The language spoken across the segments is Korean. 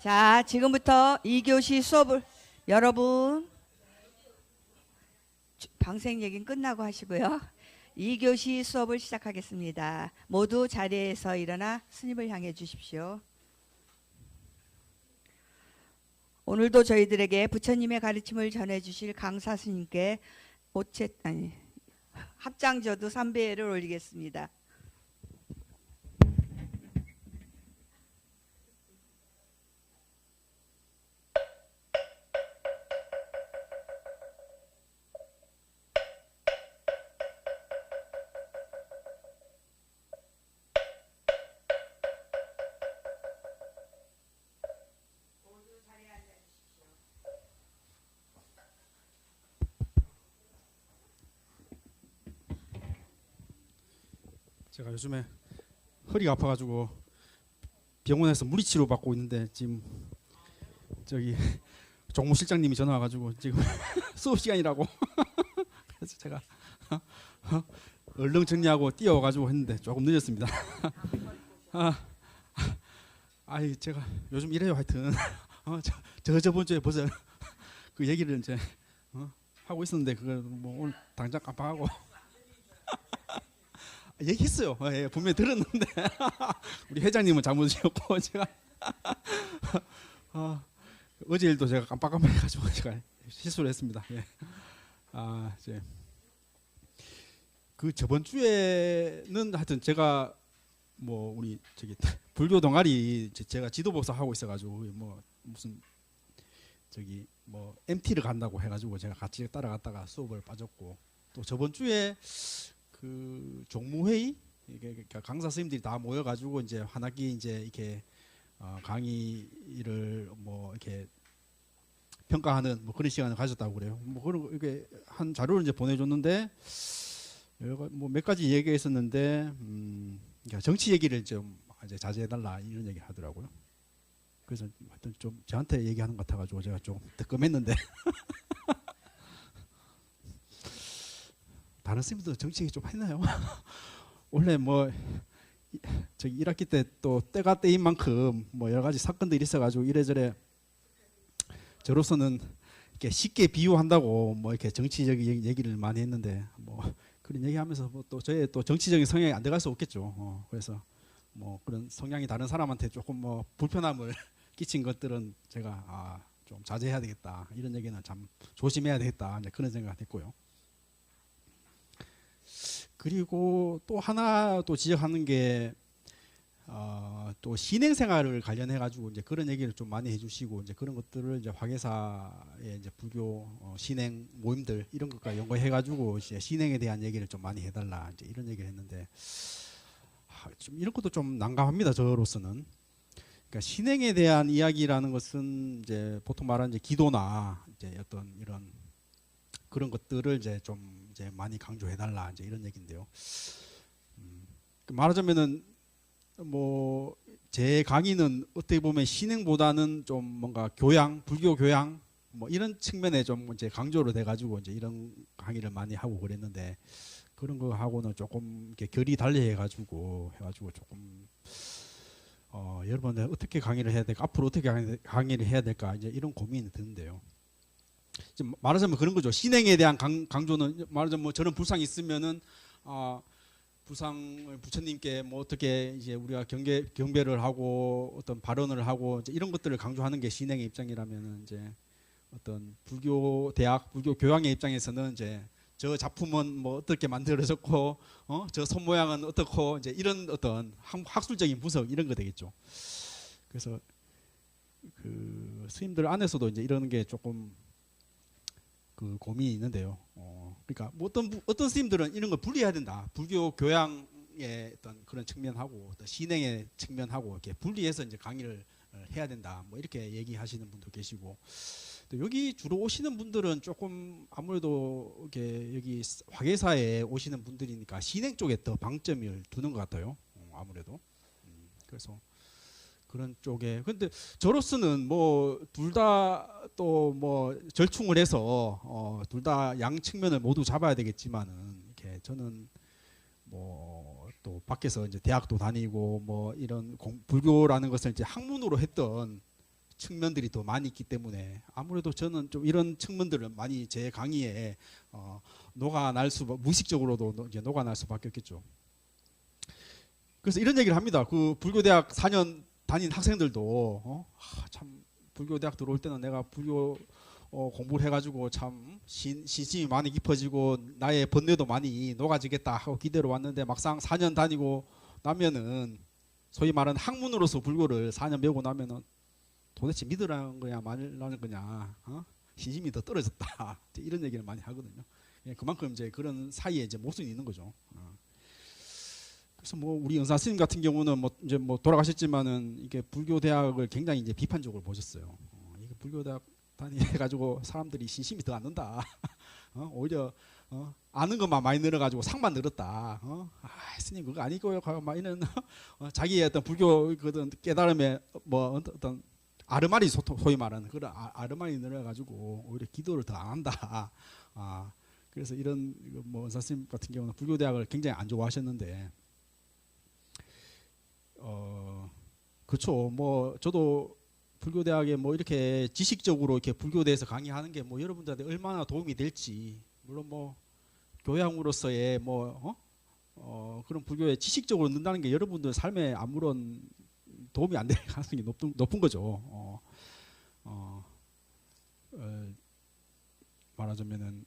자, 지금부터 2교시 수업을 여러분 방생 얘기는 끝나고 하시고요. 2교시 수업을 시작하겠습니다. 모두 자리에서 일어나 스님을 향해 주십시오. 오늘도 저희들에게 부처님의 가르침을 전해 주실 강사 스님께 합장저도 3배를 올리겠습니다. 제가 요즘에 허리가 아파가지고 병원에서 물리치료 받고 있는데 지금 저기 종무실장님이 전화 와가지고 지금 수업 시간이라고 그래서 제가 얼른 정리하고 뛰어와가지고 했는데 조금 늦었습니다. 아이 제가 요즘 이래요 하여튼 저번 주에 벌써 그 얘기를 이제 하고 있었는데 그걸 뭐 오늘 당장 깜빡하고 얘기했어요. 예, 분명히 들었는데 우리 회장님은 잘못이었고 제가 어제 일도 제가 깜빡깜빡해가지고 제가 실수를 했습니다. 예. 이제 그 저번 주에는 하여튼 제가 뭐 우리 저기 불교 동아리 제가 지도복사 하고 있어가지고 뭐 무슨 저기 뭐 MT를 간다고 해가지고 제가 같이 따라갔다가 수업을 빠졌고 또 저번 주에 그 종무회의 강사 선생님들이 다 모여가지고 이제 한 학기 이제 이렇게 강의를 뭐 이렇게 평가하는 뭐 그런 시간을 가졌다고 그래요. 뭐 그런 이렇게 한 자료를 이제 보내줬는데 뭐 몇 가지 얘기했었는데 그러니까 정치 얘기를 좀 이제 자제해달라 이런 얘기 하더라고요. 그래서 하여튼 좀 저한테 얘기하는 것 같아가지고 제가 좀 뜨끔했는데. 다른 선생님도 정치 얘기 좀 했나요? 원래 뭐 저기 1학기 때 또 때가 때인 만큼 뭐 여러 가지 사건들이 있어가지고 이래저래 저로서는 이렇게 쉽게 비유한다고 뭐 이렇게 정치적인 얘기를 많이 했는데 뭐 그런 얘기하면서 뭐 또 저의 또 정치적인 성향이 안 들어갈 수 없겠죠. 그래서 뭐 그런 성향이 다른 사람한테 조금 뭐 불편함을 끼친 것들은 제가 좀 자제해야 되겠다 이런 얘기는 참 조심해야 되겠다 이제 그런 생각을 했고요. 그리고 또 하나 또 지적하는 게 또 신행생활을 관련해 가지고 이제 그런 얘기를 좀 많이 해주시고 이제 그런 것들을 이제 화계사의 이제 불교 신행 모임들 이런 것과 연구해 가지고 이제 신행에 대한 얘기를 좀 많이 해달라 이제 이런 얘기를 했는데 좀 이런 것도 좀 난감합니다 저로서는. 그러니까 신행에 대한 이야기라는 것은 이제 보통 말하는 이제 기도나 이제 어떤 이런 그런 것들을 이제 좀 이제 많이 강조해달라 이제 이런 얘기인데요. 말하자면은 뭐 제 강의는 어떻게 보면 신행보다는 좀 뭔가 교양, 불교 교양 뭐 이런 측면에 좀 이제 강조로 돼가지고 이제 이런 강의를 많이 하고 그랬는데 그런 거 하고는 조금 이렇게 결이 달리해가지고 조금 여러분들 어떻게 강의를 해야 될까 앞으로 어떻게 강의를 해야 될까 이제 이런 고민이 드는데요. 말하자면 그런 거죠. 신행에 대한 강조는 말하자면 뭐 저런 불상이 있으면은 불상을 부처님께 뭐 어떻게 이제 우리가 경배를 하고 어떤 발언을 하고 이제 이런 것들을 강조하는 게 신행의 입장이라면은 이제 어떤 불교 대학 불교 교양의 입장에서는 이제 저 작품은 뭐 어떻게 만들어졌고 저 손 모양은 어떻고 이제 이런 어떤 학술적인 분석 이런 거 되겠죠. 그래서 그 스님들 안에서도 이제 이런 게 조금 그 고민이 있는데요. 그러니까 뭐 어떤 스님들은 이런 걸 분리해야 된다. 불교 교양의 어떤 그런 측면하고 어떤 신행의 측면하고 이렇게 분리해서 이제 강의를 해야 된다. 뭐 이렇게 얘기하시는 분도 계시고 또 여기 주로 오시는 분들은 조금 아무래도 이렇게 여기 화계사에 오시는 분들이니까 신행 쪽에 더 방점을 두는 것 같아요. 아무래도 그래서. 그런 쪽에 근데 저로서는 뭐 둘 다 또 뭐 절충을 해서 둘 다 양 측면을 모두 잡아야 되겠지만은 이렇게 저는 뭐 또 밖에서 이제 대학도 다니고 뭐 이런 불교라는 것을 이제 학문으로 했던 측면들이 더 많이 있기 때문에 아무래도 저는 좀 이런 측면들을 많이 제 강의에 녹아날 무의식적으로도 이제 녹아날 수밖에 없겠죠. 그래서 이런 얘기를 합니다. 그 불교대학 4년 다닌 학생들도 참 불교대학 들어올 때는 내가 불교 공부를 해가지고 참 신심이 많이 깊어지고 나의 번뇌도 많이 녹아지겠다 하고 기대로 왔는데 막상 4년 다니고 나면은 소위 말하는 학문으로서 불교를 4년 배우고 나면은 도대체 믿으라는 거냐 말라는 거냐, 신심이 더 떨어졌다 이런 얘기를 많이 하거든요. 그만큼 이제 그런 사이에 이제 모순이 있는 거죠. 그래서 뭐 우리 은사 스님 같은 경우는 뭐 이제 뭐 돌아가셨지만은 이게 불교 대학을 굉장히 이제 비판적으로 보셨어요. 이게 불교 대학 다니해가지고 사람들이 신심이 더 안 는다. 오히려 아는 것만 많이 늘어가지고 상만 늘었다. 스님 그거 아니고요. 막 이런 자기의 어떤 불교 그 깨달음에 뭐 어떤 아르마리 소위 말하는 그런 아르마리 늘어가지고 오히려 기도를 더 안 한다. 그래서 이런 뭐 은사 스님 같은 경우는 불교 대학을 굉장히 안 좋아하셨는데. 그렇죠. 뭐 저도 불교 대학에 뭐 이렇게 지식적으로 이렇게 불교에 대해서 강의하는 게 뭐 여러분들한테 얼마나 도움이 될지 물론 뭐 교양으로서의 뭐 그런 불교에 지식적으로 넣는다는 게 여러분들 삶에 아무런 도움이 안 될 가능성이 높은 거죠. 말하자면은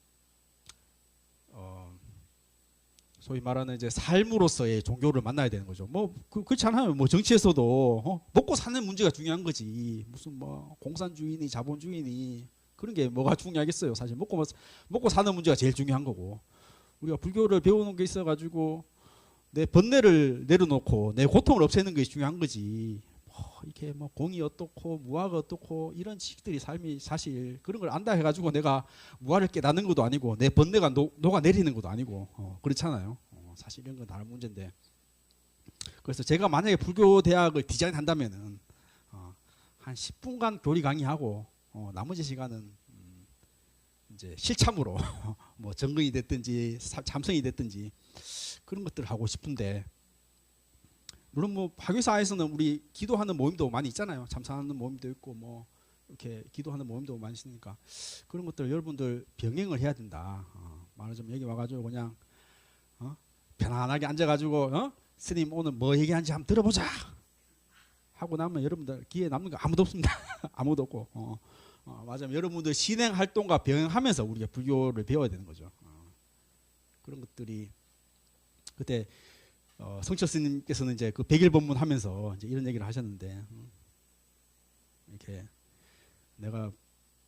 소위 말하는 이제 삶으로서의 종교를 만나야 되는 거죠. 뭐 그렇지 않아요. 뭐 정치에서도 먹고 사는 문제가 중요한 거지. 무슨 뭐 공산주의니 자본주의니 그런 게 뭐가 중요하겠어요. 사실 먹고 사는 문제가 제일 중요한 거고. 우리가 불교를 배우는 게 있어가지고 내 번뇌를 내려놓고 내 고통을 없애는 것이 중요한 거지. 이렇게 뭐 공이 어떻고 무아가 어떻고 이런 지식들이 삶이 사실 그런 걸 안다 해가지고 내가 무아를 깨닫는 것도 아니고 내 번뇌가 녹아내리는 것도 아니고 그렇잖아요. 사실 이런 건 다른 문제인데 그래서 제가 만약에 불교 대학을 디자인한다면은 한 10분간 교리 강의하고 나머지 시간은 이제 실참으로 뭐 정근이 됐든지 참선이 됐든지 그런 것들을 하고 싶은데 물론 뭐 화교사에서는 우리 기도하는 모임도 많이 있잖아요. 참선하는 모임도 있고 뭐 이렇게 기도하는 모임도 많이 있으니까 그런 것들 여러분들 병행을 해야 된다. 말하자면 여기 와가지고 그냥 편안하게 앉아가지고 스님 오늘 뭐 얘기하는지 한번 들어보자 하고 나면 여러분들 기회에 남는 거 아무도 없습니다. 아무도 없고 맞아요. 여러분들 신행 활동과 병행하면서 우리가 불교를 배워야 되는 거죠. 그런 것들이 그때 성철 스님께서는 이제 그 100일 법문하면서 이제 이런 얘기를 하셨는데 이렇게 내가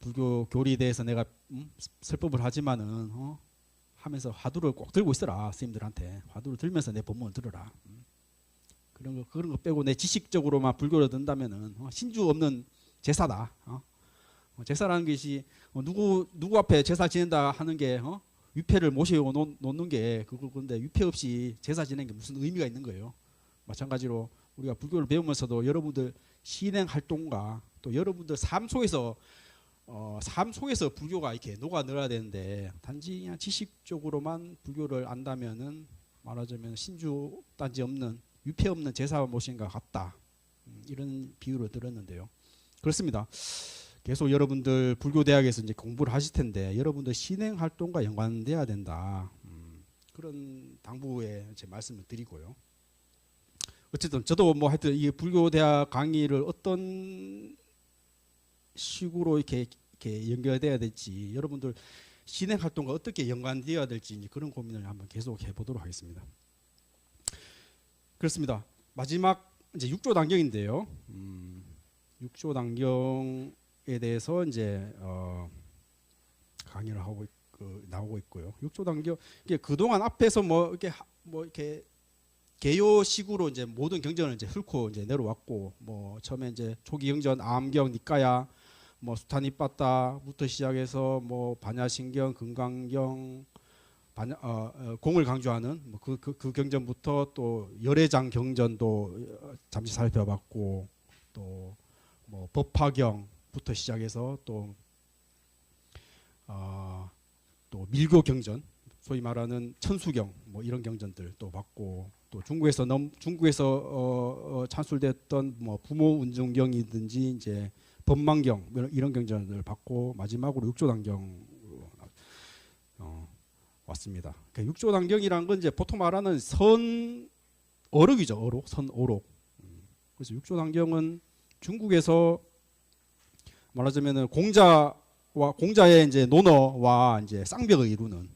불교 교리에 대해서 내가 설법을 하지만은 하면서 화두를 꼭 들고 있어라. 스님들한테 화두를 들면서 내 법문을 들어라. 그런 거 빼고 내 지식적으로만 불교를 든다면은 신주 없는 제사다. 제사라는 것이 누구 앞에 제사 지낸다 하는 게 위패를 모시고 놓는 게 그건데 위패 없이 제사 지내는 게 무슨 의미가 있는 거예요. 마찬가지로 우리가 불교를 배우면서도 여러분들 신행 활동과 또 여러분들 삶 속에서 불교가 이렇게 녹아들어야 되는데 단지 그냥 지식적으로만 불교를 안다면은 말하자면 신주 단지 없는 위패 없는 제사 모신 것 같다. 이런 비유를 들었는데요. 그렇습니다. 계속 여러분들 불교 대학에서 이제 공부를 하실 텐데 여러분들 신행 활동과 연관돼야 된다. 그런 당부의 제 말씀을 드리고요. 어쨌든 저도 뭐 하여튼 이 불교 대학 강의를 어떤 식으로 이렇게 연결돼야 될지 여러분들 신행 활동과 어떻게 연관되어야 될지 그런 고민을 한번 계속 해보도록 하겠습니다. 그렇습니다. 마지막 이제 6조 단경인데요. 6조 단경에 대해서 이제 강의를 하고 나오고 있고요. 6조 단경 이게 그동안 앞에서 뭐 이렇게 개요식으로 이제 모든 경전을 이제 훑고 이제 내려왔고 뭐 처음에 이제 초기 경전 암경, 니까야, 뭐 수타니빠따부터 시작해서 뭐 반야신경, 금강경, 공을 강조하는 뭐 그 경전부터 또 열애장 경전도 잠시 살펴봤고 또 뭐 법화경부터 시작해서 또 밀교 경전 소위 말하는 천수경 뭐 이런 경전들 또 봤고 또 중국에서 찬술됐던 뭐 부모 운중경이든지 이제 법망경 이런 경전을 받고 마지막으로 육조단경 왔습니다. 그러니까 육조단경이란 건 이제 보통 말하는 선 어록이죠. 어록, 선 어록. 그래서 육조단경은 중국에서 말하자면은 공자의 이제 논어와 이제 쌍벽을 이루는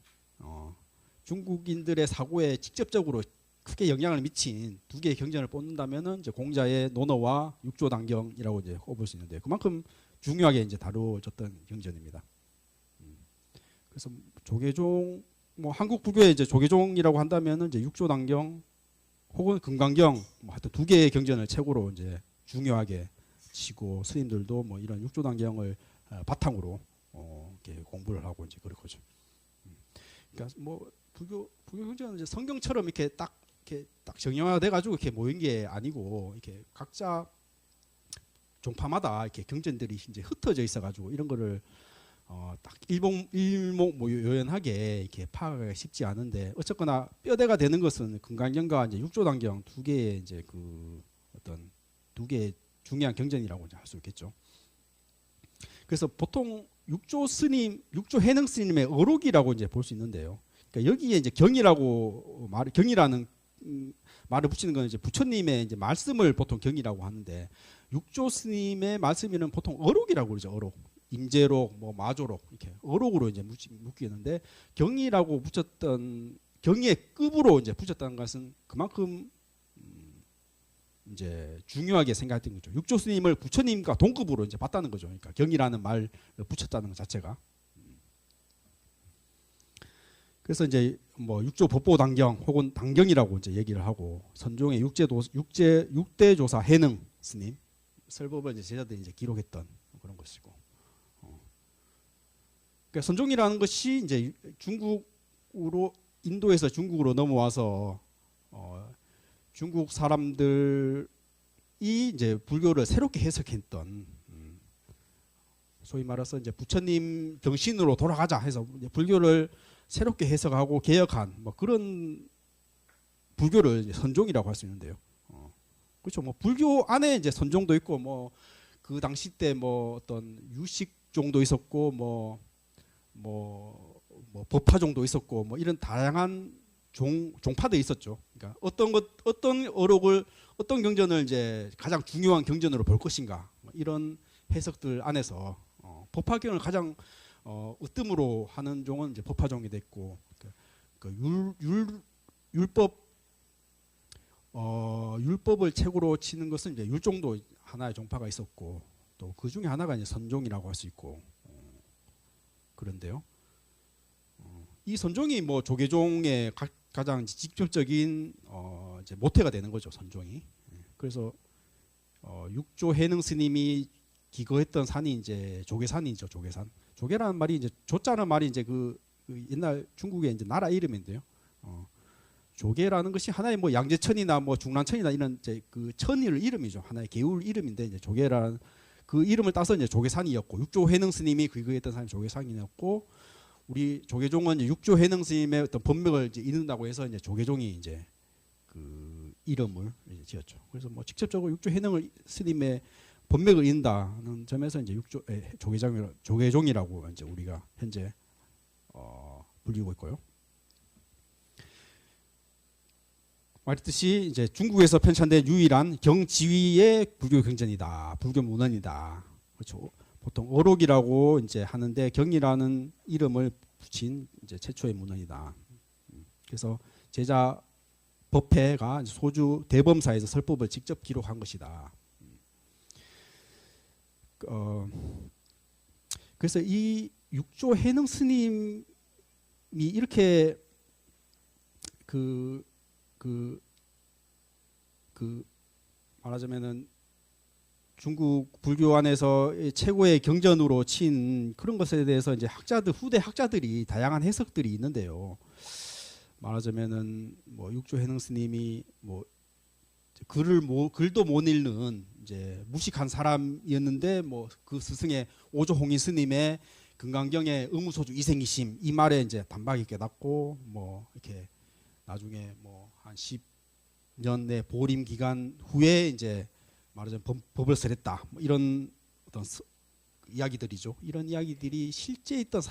중국인들의 사고에 직접적으로 크게 영향을 미친 두 개의 경전을 뽑는다면은 이제 공자의 논어와 육조단경이라고 이제 꼽을 수 있는데 그만큼 중요하게 이제 다루어졌던 경전입니다. 그래서 조계종 뭐 한국 불교의 이제 조계종이라고 한다면은 이제 육조단경 혹은 금강경 뭐 하여튼 두 개의 경전을 최고로 이제 중요하게 치고 스님들도 뭐 이런 육조단경을 바탕으로 이렇게 공부를 하고 이제 그럴 거죠. 그러니까 뭐 불교 경전은 이제 성경처럼 이렇게 딱 정형화돼 가지고 이렇게 모인 게 아니고 이렇게 각자 종파마다 이렇게 경전들이 이제 흩어져 있어 가지고 이런 거를 딱 일목요연하게 이렇게 파악하기가 쉽지 않은데 어쨌거나 뼈대가 되는 것은 금강경과 이제 육조단경 두 개의 이제 그 어떤 두 개의 중요한 경전이라고 할 수 있겠죠. 그래서 보통 육조 해능 스님의 어록이라고 이제 볼 수 있는데요. 그러니까 여기에 이제 경이라는 말을 붙이는 건 이제 부처님의 이제 말씀을 보통 경이라고 하는데 육조 스님의 말씀에는 보통 어록이라고 그러죠. 어록. 임재록, 뭐 마조록 이렇게 어록으로 이제 묶이는데 경이라고 붙였던 경의 급으로 이제 붙였다는 것은 그만큼 이제 중요하게 생각했던 거죠. 육조 스님을 부처님과 동급으로 이제 봤다는 거죠. 그러니까 경이라는 말을 붙였다는 것 자체가. 그래서 이제 뭐 육조 법보단경 혹은 단경이라고 이제 얘기를 하고 선종의 육대 조사 해능 스님 설법을 이제 제자들이 이제 기록했던 그런 것이고. 그러니까 선종이라는 것이 이제 인도에서 중국으로 넘어와서 중국 사람들이 이제 불교를 새롭게 해석했던 소위 말해서 이제 부처님 정신으로 돌아가자 해서 이제 불교를 새롭게 해석하고 개혁한 뭐 그런 불교를 이제 선종이라고 할 수 있는데요. 그렇죠. 뭐 불교 안에 이제 선종도 있고 뭐 그 당시 때 뭐 어떤 유식종도 있었고 뭐 법화종도 있었고 뭐 이런 다양한 종파도 있었죠. 그러니까 어떤 어록을 어떤 경전을 이제 가장 중요한 경전으로 볼 것인가 뭐 이런 해석들 안에서 법화경을 가장 으뜸으로 하는 종은 이제 법화종이 됐고 율법을 책으로 치는 것은 이제 율종도 하나의 종파가 있었고 또 그 중에 하나가 이제 선종이라고 할 수 있고 그런데요. 이 선종이 뭐 조계종의 가장 직접적인 이제 모태가 되는 거죠. 선종이. 그래서 육조 해능 스님이 기거했던 산이 이제 조계산이죠. 조계산. 조계라는 말이 이제 조자는 말이 이제 그 옛날 중국의 이제 나라 이름인데요. 조계라는 것이 하나의 뭐 양재천이나 뭐 중란천이나 이런 이제 그 천일 이름이죠. 하나의 계울 이름인데 이제 조계라는 그 이름을 따서 이제 조계산이었고 육조 해능 스님이 기거했던 산이 조계산이었고 우리 조계종은 이제 육조 해능 스님의 어떤 법맥을 이제 잇는다고 해서 이제 조계종이 이제 그 이름을 이제 지었죠. 그래서 뭐 직접적으로 육조 해능 스님의 법맥을 잇는다는 점에서 이제 조계종이라고 이제 우리가 현재 불리고 있고요. 말했듯이 이제 중국에서 편찬된 유일한 경지위의 불교 경전이다, 불교 문헌이다. 그렇죠. 보통 어록이라고 이제 하는데 경이라는 이름을 붙인 이제 최초의 문헌이다. 그래서 제자 법회가 소주 대범사에서 설법을 직접 기록한 것이다. 그래서 이 육조 해능 스님이 이렇게 말하자면은 중국 불교 안에서 최고의 경전으로 친 그런 것에 대해서 이제 후대 학자들이 다양한 해석들이 있는데요. 말하자면은 뭐 육조 해능 스님이 뭐 글도 못 읽는 이제 무식한 사람이었는데 뭐 그 스승의 오조홍인 스님의 금강경의 의무소주 이생이심 이 말에 이제 단박에 깨닫고 뭐 이렇게 나중에 뭐 한 10년 내 보림 기간 후에 이제 말하자면 법을 설했다 뭐 이런 어떤 이야기들이죠. 이런 이야기들이 실제 있던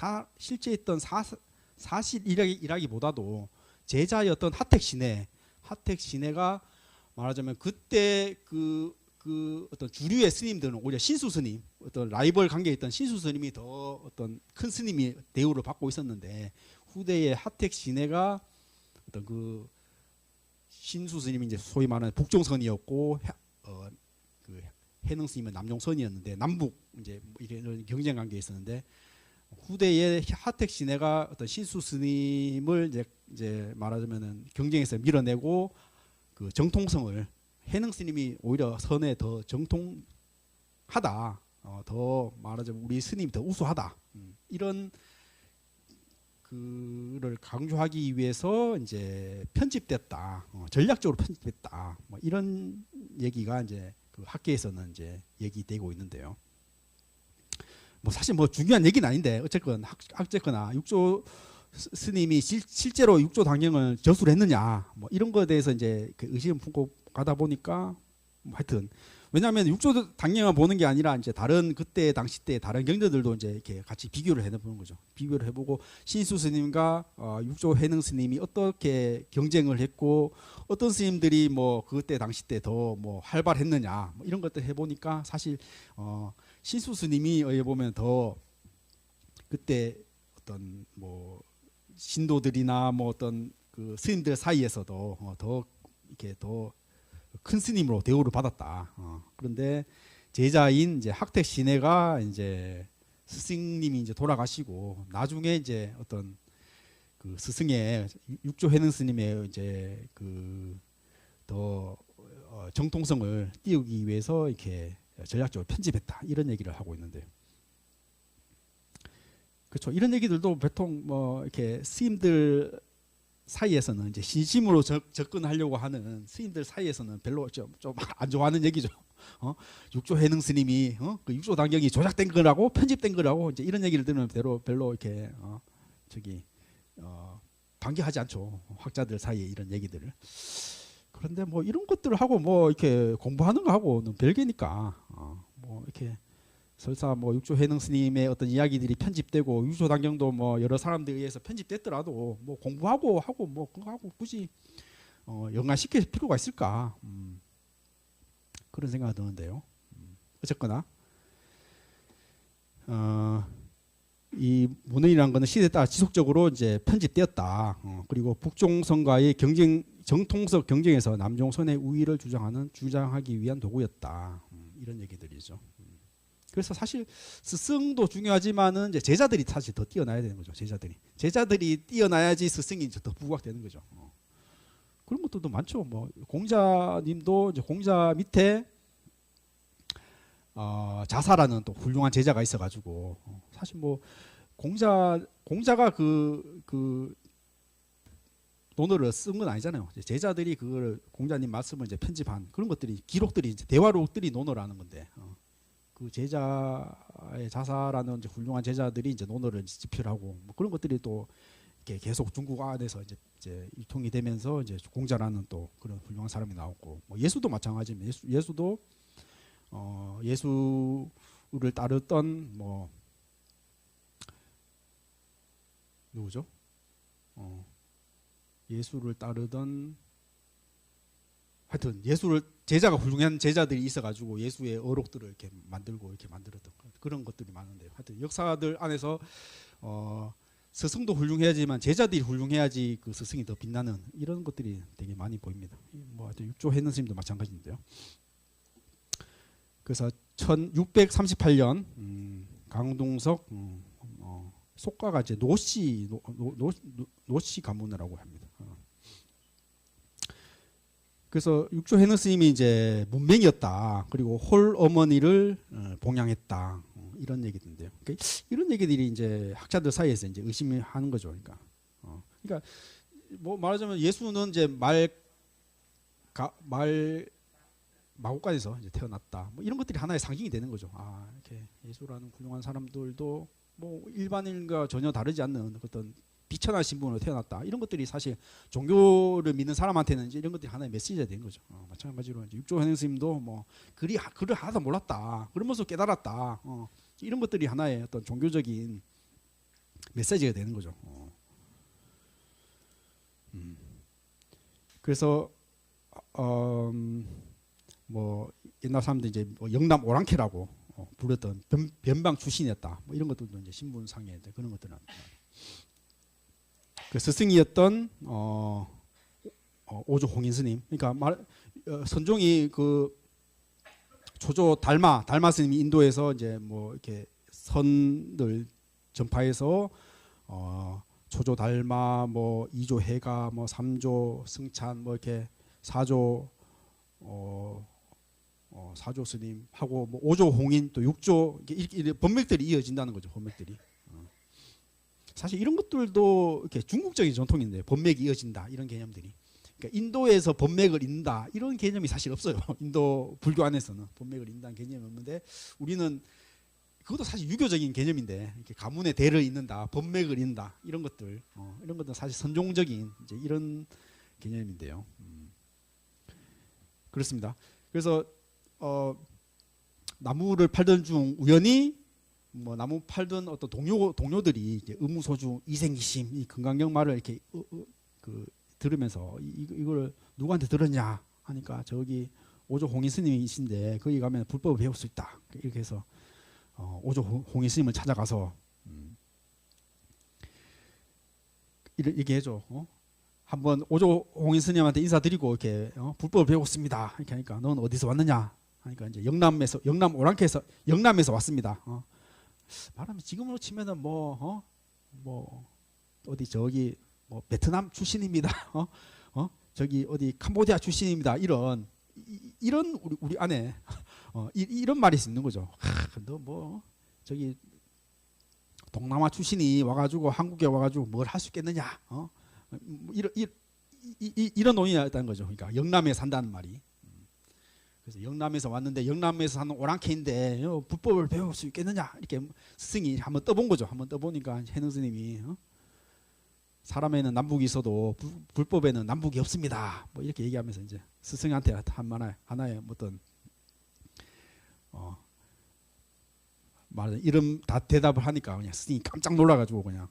사실이라기보다도 제자의 어떤 하택 시내가 말하자면 그때 그 어떤 주류의 스님들은 오히려 신수 스님, 어떤 라이벌 관계에 있던 신수 스님이 더 어떤 큰 스님이 대우를 받고 있었는데, 후대의 하택 시내가 어떤 그 신수 스님이 이제 소위 말하는 북종선이었고, 그 해능 스님은 남종선이었는데, 남북 이제 이런 경쟁 관계에 있었는데, 후대의 하택 시내가 어떤 신수 스님을 이제 말하자면은 경쟁에서 밀어내고 그 정통성을, 해능 스님이 오히려 선에 더 정통하다, 더 말하자면 우리 스님이 더 우수하다, 이런 그를 강조하기 위해서 이제 편집됐다, 전략적으로 편집됐다, 뭐 이런 얘기가 이제 그 학계에서는 이제 얘기되고 있는데요. 뭐 사실 뭐 중요한 얘기는 아닌데 어쨌거나 육조 스님이 실제로 육조 당경을 저수를 했느냐, 뭐 이런 거에 대해서 이제 그 의심을 품고 가다 보니까 뭐 하여튼, 왜냐하면 육조 당경만 보는 게 아니라 이제 다른 그때 당시 때 다른 경전들도 이제 이렇게 같이 비교를 해보는 거죠. 비교를 해보고 신수 스님과 육조 해능 스님이 어떻게 경쟁을 했고, 어떤 스님들이 뭐 그때 당시 때 더 뭐 활발했느냐, 뭐 이런 것들 해보니까 사실 신수 스님이 보면 더 그때 어떤 뭐 신도들이나 뭐 어떤 그 스님들 사이에서도 더 이렇게 더 큰 스님으로 대우를 받았다. 그런데 제자인 이제 학택 시내가 이제 스승님이 이제 돌아가시고, 나중에 이제 어떤 그 스승의 육조 해능 스님의 이제 그 더 정통성을 띄우기 위해서 이렇게 전략적으로 편집했다, 이런 얘기를 하고 있는데요. 그렇죠. 이런 얘기들도 보통 뭐 이렇게 스님들 사이에서는 이제 진심으로 접근하려고 하는 스님들 사이에서는 별로 좀 안 좋아하는 얘기죠. 육조 해능 스님이 그 육조 당경이 조작된 거라고, 편집된 거라고, 이제 이런 얘기를 들으면 별로 이렇게 반겨하지 않죠. 학자들 사이에 이런 얘기들을. 그런데 뭐 이런 것들을 하고 뭐 이렇게 공부하는 거 하고는 별개니까, 뭐 이렇게 설사 뭐 육조 해능 스님의 어떤 이야기들이 편집되고 육조 당경도 뭐 여러 사람들에 의해서 편집됐더라도 뭐 공부하고 하고 뭐 그거 하고 굳이 연관시킬 필요가 있을까, 그런 생각이 드는데요. 어쨌거나 이 문헌이라는 것은 시대에 따라 지속적으로 이제 편집되었다. 그리고 북종선과의 정통성 경쟁에서 남종선의 우위를 주장하기 위한 도구였다. 이런 얘기들이죠. 그래서 사실 스승도 중요하지만은 이제 제자들이 사실 더 뛰어나야 되는 거죠. 제자들이 뛰어나야지 스승이 이제 더 부각되는 거죠. 그런 것들도 많죠. 뭐 공자님도 이제 공자 밑에 자사라는 또 훌륭한 제자가 있어가지고, 사실 뭐 공자가 그 논어를 쓴 건 아니잖아요. 제자들이 그걸 공자님 말씀을 이제 편집한 그런 것들이, 기록들이 이제 대화록들이 논어라는 건데, 그 제자의 자사라는 이제 훌륭한 제자들이 이제 논어를 집필하고 뭐 그런 것들이 또 이렇게 계속 중국 안에서 이제 유통이 되면서 이제 공자라는 또 그런 훌륭한 사람이 나왔고, 뭐 예수도 마찬가지입니다. 예수도 예수를 따르던 뭐 누구죠? 예수를 따르던, 하여튼 예수를 제자가 훌륭한 제자들이 있어가지고 예수의 어록들을 이렇게 만들고 이렇게 만들었던 그런 것들이 많은데요. 하여튼 역사들 안에서 스승도 훌륭해야지만 제자들이 훌륭해야지 그 스승이 더 빛나는 이런 것들이 되게 많이 보입니다. 뭐 하여튼 육조 해능 스님도 마찬가지인데요. 그래서 1638년 강동석 속가가 이제 노씨 가문이라고 합니다. 그래서 육조 해능 스님이 이제 문맹이었다. 그리고 홀 어머니를 봉양했다. 이런 얘기인데요. 그러니까 이런 얘기들이 이제 학자들 사이에서 이제 의심하는 거죠. 그러니까 뭐 말하자면 예수는 이제 마곡간에서 이제 태어났다. 뭐 이런 것들이 하나의 상징이 되는 거죠. 이렇게 예수라는 훌륭한 사람들도 뭐 일반인과 전혀 다르지 않는 어떤 비천한 신분으로 태어났다. 이런 것들이 사실 종교를 믿는 사람한테는 이제 이런 것들이 하나의 메시지가 된 거죠. 마찬가지로 이제 육조 현행 스님도 뭐 글을 하나도 몰랐다. 그러면서 깨달았다. 이런 것들이 하나의 어떤 종교적인 메시지가 되는 거죠. 그래서 뭐 옛날 사람들이 이제 뭐 영남 오랑캐라고 불렸던 변방 출신이었다. 뭐 이런 것들도 이제 신분상에 이제 그런 것들은 그 스승이었던 오조 홍인 스님. 그러니까 선종이 그 초조 달마 스님이 인도에서 이제 뭐 이렇게 선을 전파해서 초조 달마 뭐 2조 해가 뭐 3조 승찬 뭐 이렇게 4조 사조 스님하고 뭐 5조 홍인 또 6조 이렇게 법맥들이 이어진다는 거죠. 법맥들이. 사실 이런 것들도 이렇게 중국적인 전통인데 법맥이 이어진다 이런 개념들이. 그러니까 인도에서 법맥을 잇는다 이런 개념이 사실 없어요. 인도 불교 안에서는 법맥을 잇는다는 개념이 없는데 우리는 그것도 사실 유교적인 개념인데 이렇게 가문의 대를 잇는다, 법맥을 잇는다 이런 것들 이런 것도 사실 선종적인 이제 이런 개념인데요. 그렇습니다. 그래서 나무를 팔던 중 우연히 뭐 나무 팔던 어떤 동료들이 이제 의무소주 이생이심 이 금강경 말을 이렇게 그 들으면서 이걸 누구한테 들었냐 하니까 저기 오조 홍인 스님이신데 거기 가면 불법을 배울 수 있다 이렇게 해서 오조 홍인 스님을 찾아가서 이렇게 해줘. 한번 오조 홍인 스님한테 인사드리고 이렇게 불법을 배웠습니다. 이렇게 하니까 넌 어디서 왔느냐 하니까 이제 영남 오랑캐에서 왔습니다. 말하면 지금으로 치면은 뭐 어디 저기 뭐 베트남 출신입니다. 저기 어디 캄보디아 출신입니다. 이런 우리 안에 이런 말이 있는 거죠. 너 뭐 저기 동남아 출신이 와가지고 한국에 와가지고 뭘 할 수 있겠느냐? 이런 논의였다는 거죠. 그러니까 영남에 산다는 말이. 그래서 영남에서 왔는데 영남에서 사는 오랑캐인데 불법을 배울 수 있겠느냐? 이렇게 스승이 한번 떠본 거죠. 한번 떠보니까 해능 스님이 사람에는 남북이 있어도 불법에는 남북이 없습니다. 뭐 이렇게 얘기하면서 이제 스승한테 하나의 어떤 말은 이런 다 대답을 하니까 그냥 스승이 깜짝 놀라가지고 그냥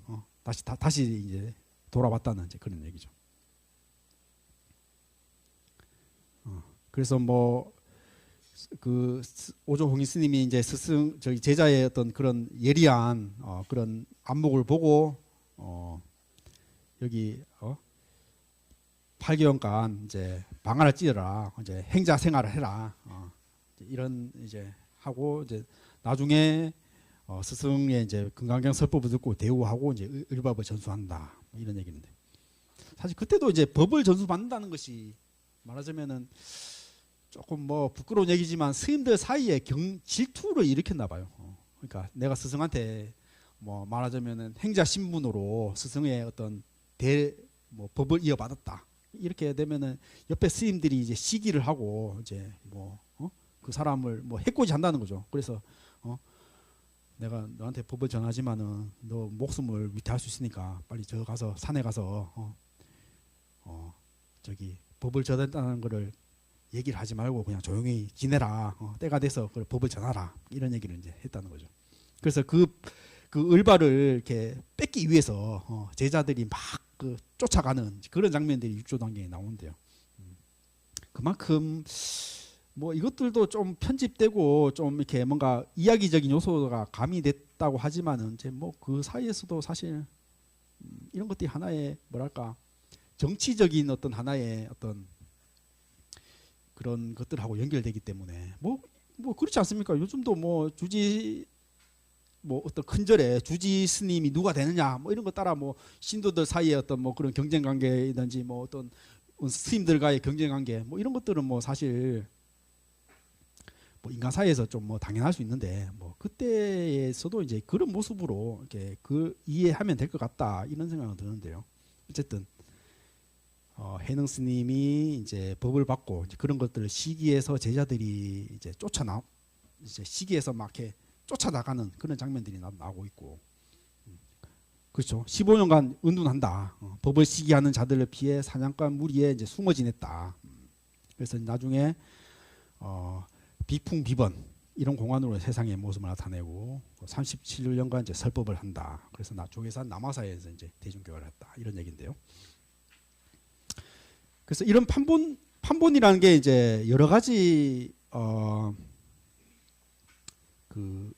다시 이제 돌아왔다는 이제 그런 얘기죠. 그래서 뭐 그 오조 홍인 스님이 이제 스승 저기 제자의 어떤 그런 예리한 그런 안목을 보고 여기 8개월간 이제 방아를 찌르라 이제 행자 생활을 해라 이런 이제 하고 이제 나중에 스승의 이제 금강경 설법을 듣고 대우하고 이제 을밥을 전수한다 이런 얘기인데 사실 그때도 이제 법을 전수받는다는 것이 말하자면은 조금 뭐 부끄러운 얘기지만 스님들 사이에 질투를 일으켰나 봐요. 그러니까 내가 스승한테 뭐 말하자면은 행자 신분으로 스승의 어떤 뭐 법을 이어받았다. 이렇게 되면은 옆에 스님들이 이제 시기를 하고 이제 뭐 그 사람을 뭐 해코지 한다는 거죠. 그래서 내가 너한테 법을 전하지만은 너 목숨을 위태할 수 있으니까 빨리 저 가서 산에 가서 저기 법을 전했다는 거를 얘기를 하지 말고 그냥 조용히 지내라. 때가 돼서 그 법을 전하라. 이런 얘기를 이제 했다는 거죠. 그래서 그 을바를 이렇게 뺏기 위해서 제자들이 막 그 쫓아가는 그런 장면들이 육조단경에 나오는데요. 그만큼 뭐 이것들도 좀 편집되고 좀 이렇게 뭔가 이야기적인 요소가 가미됐다고 하지만은 이제 뭐 그 사이에서도 사실 이런 것들이 하나의 뭐랄까 정치적인 어떤 하나의 어떤 그런 것들하고 연결되기 때문에 뭐 그렇지 않습니까? 요즘도 뭐 주지 뭐 어떤 큰 절에 주지 스님이 누가 되느냐 뭐 이런 거 따라 뭐 신도들 사이에 어떤 뭐 그런 경쟁 관계이든지 뭐 어떤 스님들과의 경쟁 관계 뭐 이런 것들은 뭐 사실 뭐 인간 사이에서 좀 뭐 당연할 수 있는데 뭐 그때에서도 이제 그런 모습으로 이렇게 그 이해하면 될 것 같다 이런 생각은 드는데요. 어쨌든 해능 스님이 이제 법을 받고 이제 그런 것들을 시기에서 제자들이 이제 이제 시기에서 막 이렇게 쫓아나가는 그런 장면들이 나오고 있고 그렇죠. 15년간 은둔한다. 법을 시기하는 자들을 피해 사냥과 무리에 이제 숨어 지냈다. 그래서 나중에 비풍비번 이런 공안으로 세상의 모습을 나타내고 37년간 이제 설법을 한다. 그래서 조계산 남화사에서 이제 대중교회를 했다. 이런 얘기인데요. 그래서 이런 판본이라는 게 이제 여러 가지 그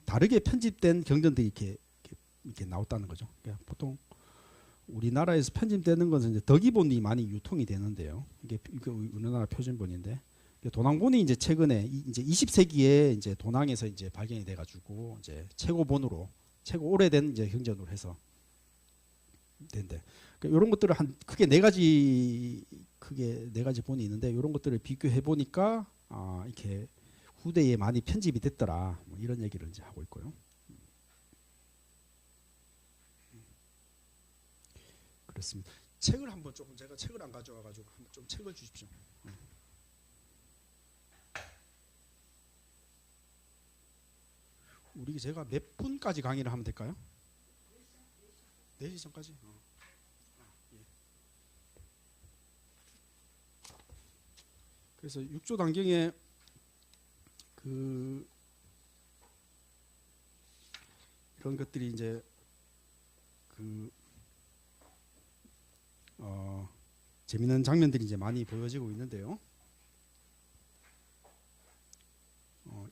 다르게 편집된 경전들이 이렇게 나왔다는 거죠. 그러니까 보통 우리나라에서 편집되는 것은 이제 덕이본이 많이 유통이 되는데요. 이게 우리나라 표준본인데 도낭본이 이제 최근에 이제 20세기에 이제 도낭에서 이제 발견이 돼가지고 이제 최고 오래된 이제 경전으로 해서 된대. 그러니까 이런 것들을 크게 네 가지 본이 있는데 이런 것들을 비교해 보니까 이렇게 후대에 많이 편집이 됐더라. 뭐 이런 얘기를 이제 하고 있고요. 그렇습니다. 책을 한번 조금 제가 책을 안 가져와가지고 한번 좀 책을 주십시오. 우리 제가 몇 분까지 강의를 하면 될까요? 4시 전까지? 예. 그래서 6조 단경에 이런 것들이 이제 재미있는 장면들이 이제 많이 보여지고 있는데요.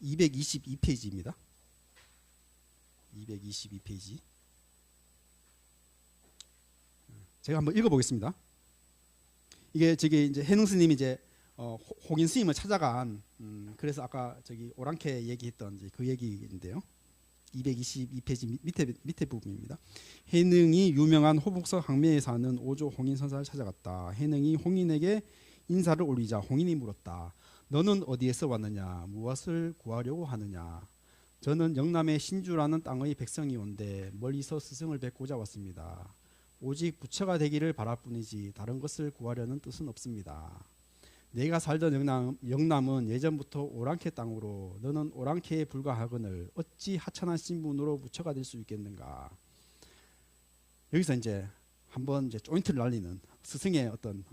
222페이지입니다. 222페이지. 제가 한번 읽어보겠습니다. 이게 저기 이제 해능 스님이 이제 홍인 스님을 찾아간 그래서 아까 저기 오랑캐 얘기했던 이제 그 얘기인데요. 222페이지 밑에 부분입니다. 해능이 유명한 호북석 항매에 사는 오조 홍인 선사를 찾아갔다. 해능이 홍인에게 인사를 올리자 홍인이 물었다. 너는 어디에서 왔느냐? 무엇을 구하려고 하느냐? 저는 영남의 신주라는 땅의 백성이 온데 멀리서 스승을 뵙고자 왔습니다. 오직 부처가 되기를 바랄 뿐이지 다른 것을 구하려는 뜻은 없습니다. 내가 살던 영남은 예전부터 오랑캐 땅으로 너는 오랑캐에 불과하거늘 어찌 하찮은 신분으로 부처가 될 수 있겠는가. 여기서 이제 한번 이제 조인트를 날리는 스승의 어떤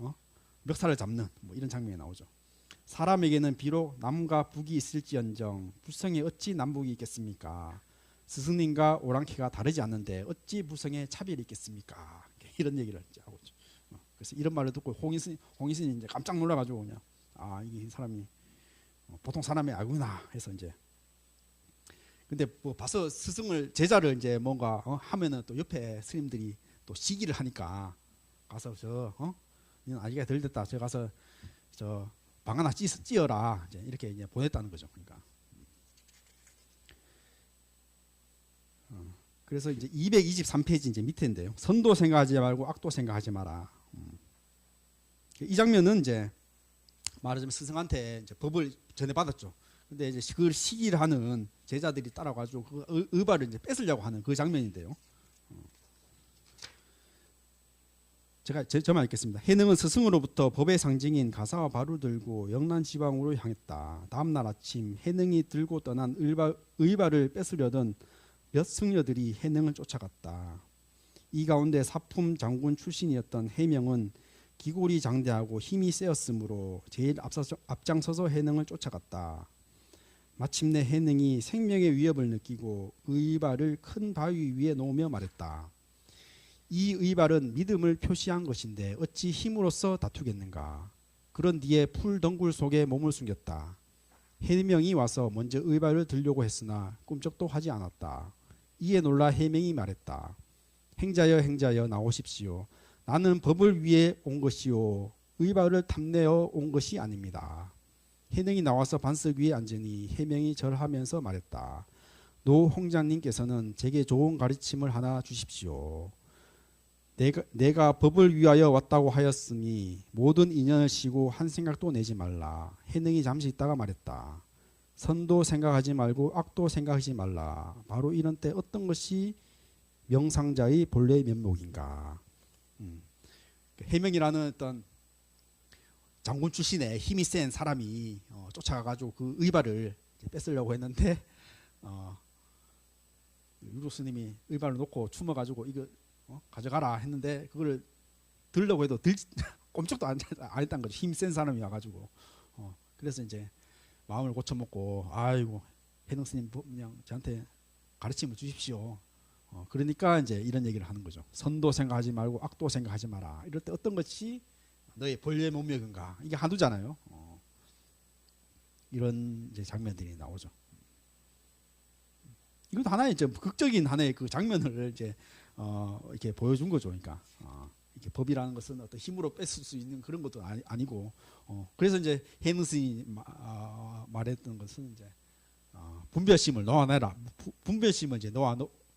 멱살을 잡는 뭐 이런 장면이 나오죠. 사람에게는 비록 남과 북이 있을지언정 불성에 어찌 남북이 있겠습니까? 스승님과 오랑캐가 다르지 않는데 어찌 불성에 차별이 있겠습니까? 이런 얘기를 이제 하고 있죠. 그래서 이런 말을 듣고 홍인스님이 이제 깜짝 놀라가지고 그냥 이 사람이 보통 사람이 아구나 해서 이제 근데 뭐 봐서 제자를 이제 뭔가 하면은 또 옆에 스님들이 또 시기를 하니까 가서 너는 아기가 덜 됐다. 저 가서 방 하나 찌어라 이렇게 이제 보냈다는 거죠. 그러니까 그래서 이제 223페이지 이제 밑에인데요. 선도 생각하지 말고 악도 생각하지 마라. 이 장면은 이제 말하자면 스승한테 이제 법을 전해받았죠. 근데 이제 그걸 시기를 하는 제자들이 따라가지고 그 의발을 이제 뺏으려고 하는 그 장면인데요. 제가 저만 읽겠습니다. 해능은 스승으로부터 법의 상징인 가사와 발을 들고 영남 지방으로 향했다. 다음날 아침 해능이 들고 떠난 의발을 뺏으려던 몇 승려들이 해능을 쫓아갔다. 이 가운데 사품 장군 출신이었던 해명은 기골이 장대하고 힘이 세었으므로 제일 앞장서서 해능을 쫓아갔다. 마침내 해능이 생명의 위협을 느끼고 의발을 큰 바위 위에 놓으며 말했다. 이 의발은 믿음을 표시한 것인데 어찌 힘으로써 다투겠는가. 그런 뒤에 풀 덩굴 속에 몸을 숨겼다. 해명이 와서 먼저 의발을 들려고 했으나 꿈쩍도 하지 않았다. 이에 놀라 해명이 말했다. 행자여 나오십시오. 나는 법을 위해 온 것이요 의발을 탐내어 온 것이 아닙니다. 해능이 나와서 반석 위에 앉으니 해명이 절하면서 말했다. 노 홍장님께서는 제게 좋은 가르침을 하나 주십시오. 내가 법을 위하여 왔다고 하였으니 모든 인연을 쉬고 한 생각도 내지 말라. 해능이 잠시 있다가 말했다. 선도 생각하지 말고 악도 생각하지 말라. 바로 이런 때 어떤 것이 명상자의 본래 면목인가. 해명이라는 어떤 장군 출신의 힘이 센 사람이 쫓아가가지고 그 의발을 뺏으려고 했는데 유로 스님이 의발을 놓고 숨어가지고 이거 가져가라 했는데 그걸 들려고 해도 꼼짝도 안 했다는 거죠. 힘 센 사람이 와가지고 그래서 이제 마음을 고쳐먹고 아이고 해능 스님 그냥 저한테 가르침을 주십시오. 그러니까 이제 이런 얘기를 하는 거죠. 선도 생각하지 말고 악도 생각하지 마라. 이럴 때 어떤 것이 너의 본래 몸명인가? 이게 한두잖아요. 이런 이제 장면들이 나오죠. 이것도 하나의 좀 극적인 하나의 그 장면을 이제 이렇게 보여준 거죠. 그러니까 이렇게 법이라는 것은 어떤 힘으로 뺏을 수 있는 그런 것도 아니고 그래서 이제 해능 스님이 말했던 것은 이제 분별심을 놓아내라. 분별심을 이제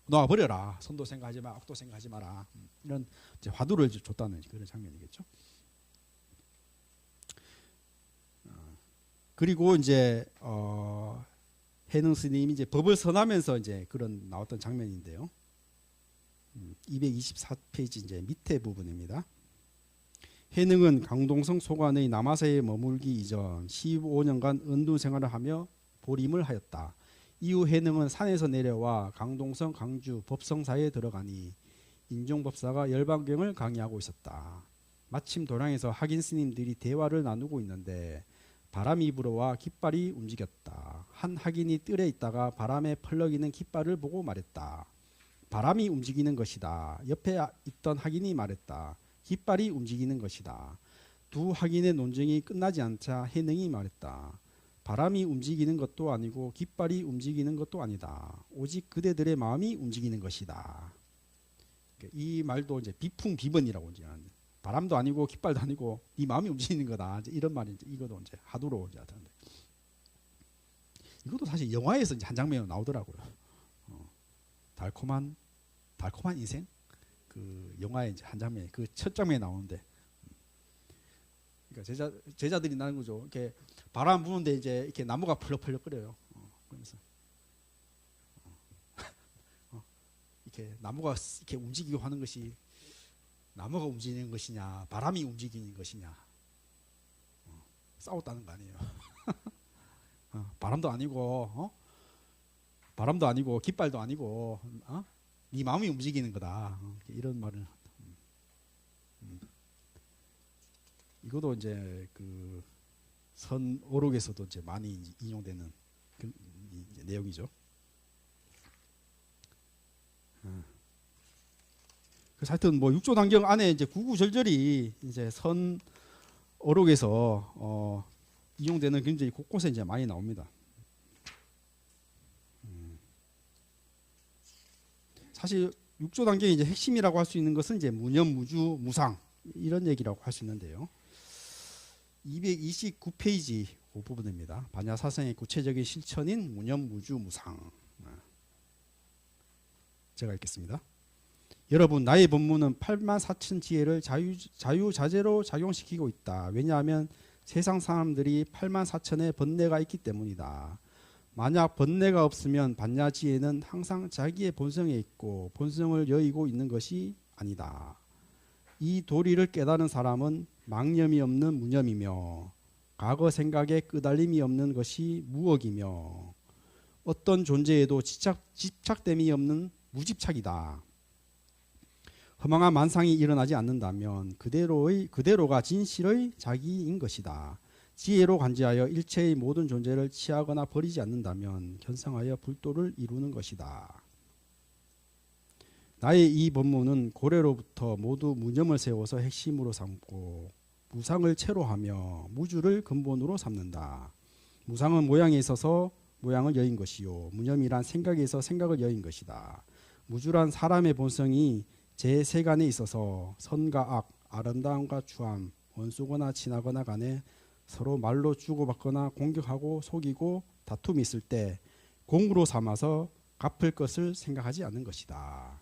놓아버려라. 선도 생각하지 마, 악도 생각하지 마라. 이런 이제 화두를 줬다는 그런 장면이겠죠. 그리고 이제 해능 스님이 이제 법을 선하면서 이제 그런 나왔던 장면인데요. 224페이지 이제 밑에 부분입니다. 해능은 강동성 소관의 남아세에 머물기 이전 15년간 은둔 생활을 하며 보림을 하였다. 이후 해능은 산에서 내려와 강동성, 강주, 법성사에 들어가니 인종법사가 열반경을 강의하고 있었다. 마침 도량에서 학인 스님들이 대화를 나누고 있는데 바람이 불어와 깃발이 움직였다. 한 학인이 뜰에 있다가 바람에 펄럭이는 깃발을 보고 말했다. 바람이 움직이는 것이다. 옆에 있던 학인이 말했다. 깃발이 움직이는 것이다. 두 학인의 논쟁이 끝나지 않자 해능이 말했다. 바람이 움직이는 것도 아니고 깃발이 움직이는 것도 아니다. 오직 그대들의 마음이 움직이는 것이다. 이 말도 이제 비풍비번이라고 이제 하는데 바람도 아니고 깃발도 아니고 네 마음이 움직이는 거다. 이제 이런 말이 이제 이것도 이제 하두로 이제 하던데 이것도 사실 영화에서 이제 한 장면으로 나오더라고요. 달콤한 인생 그 영화의 이제 한 장면 그 첫 장면에 나오는데 그러니까 제자들이 나는 거죠. 이렇게 바람 부는데 이제 이렇게 나무가 펄럭펄럭 끓여요. 그러면서 이렇게 나무가 이렇게 움직이고 하는 것이 나무가 움직이는 것이냐 바람이 움직이는 것이냐 싸웠다는 거 아니에요. 바람도 아니고 깃발도 아니고 네 마음이 움직이는 거다. 이런 말을 이것도 이제 그 선오록에서도 이제 많이 인용되는 그 이제 내용이죠. 그래서 하여튼 뭐 육조단경 안에 이제 구구절절이 이제 선오록에서 이용되는 굉장히 곳곳에 이제 많이 나옵니다. 사실 육조단경의 이제 핵심이라고 할 수 있는 것은 이제 무념무주 무상 이런 얘기라고 할 수 있는데요. 229페이지 그 부분입니다. 반야사상의 구체적인 실천인 무념무주 무상. 제가 읽겠습니다. 여러분 나의 법문은 84,000 지혜를 자유자재로 작용시키고 있다. 왜냐하면 세상 사람들이 84,000의 번뇌가 있기 때문이다. 만약 번뇌가 없으면 반야지혜는 항상 자기의 본성에 있고 본성을 여의고 있는 것이 아니다. 이 도리를 깨달은 사람은 망념이 없는 무념이며 과거 생각에 끄달림이 없는 것이 무억이며 어떤 존재에도 집착됨이 없는 무집착이다. 허망한 만상이 일어나지 않는다면 그대로가 진실의 자기인 것이다. 지혜로 관지하여 일체의 모든 존재를 취하거나 버리지 않는다면 견성하여 불도를 이루는 것이다. 나의 이 법문은 고래로부터 모두 무념을 세워서 핵심으로 삼고 무상을 채로하며 무주를 근본으로 삼는다. 무상은 모양에 있어서 모양을 여인 것이요 무념이란 생각에 있어 생각을 여인 것이다. 무주란 사람의 본성이 제 세간에 있어서 선과 악, 아름다움과 추함, 원수거나 친하거나 간에 서로 말로 주고받거나 공격하고 속이고 다툼이 있을 때 공으로 삼아서 갚을 것을 생각하지 않는 것이다.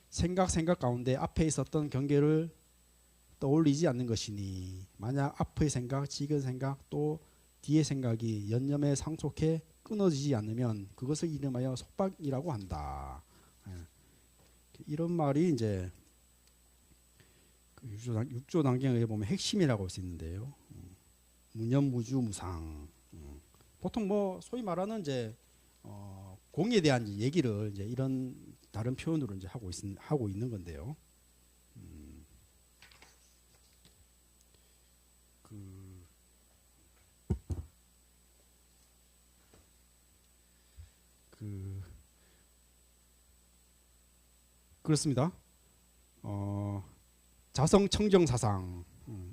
생각 가운데 앞에 있었던 경계를 떠올리지 않는 것이니 만약 앞의 생각, 지금 생각 또 뒤의 생각이 연념에 상속해 끊어지지 않으면 그것을 이름하여 속박이라고 한다. 이런 말이 이제 육조단경에 보면 핵심이라고 할 수 있는데요. 무념무주 무상. 보통 뭐 소위 말하는 이제 공에 대한 얘기를 이제 이런 다른 표현으로 이제 하고 있는 건데요. 그렇습니다. 자성 청정 사상.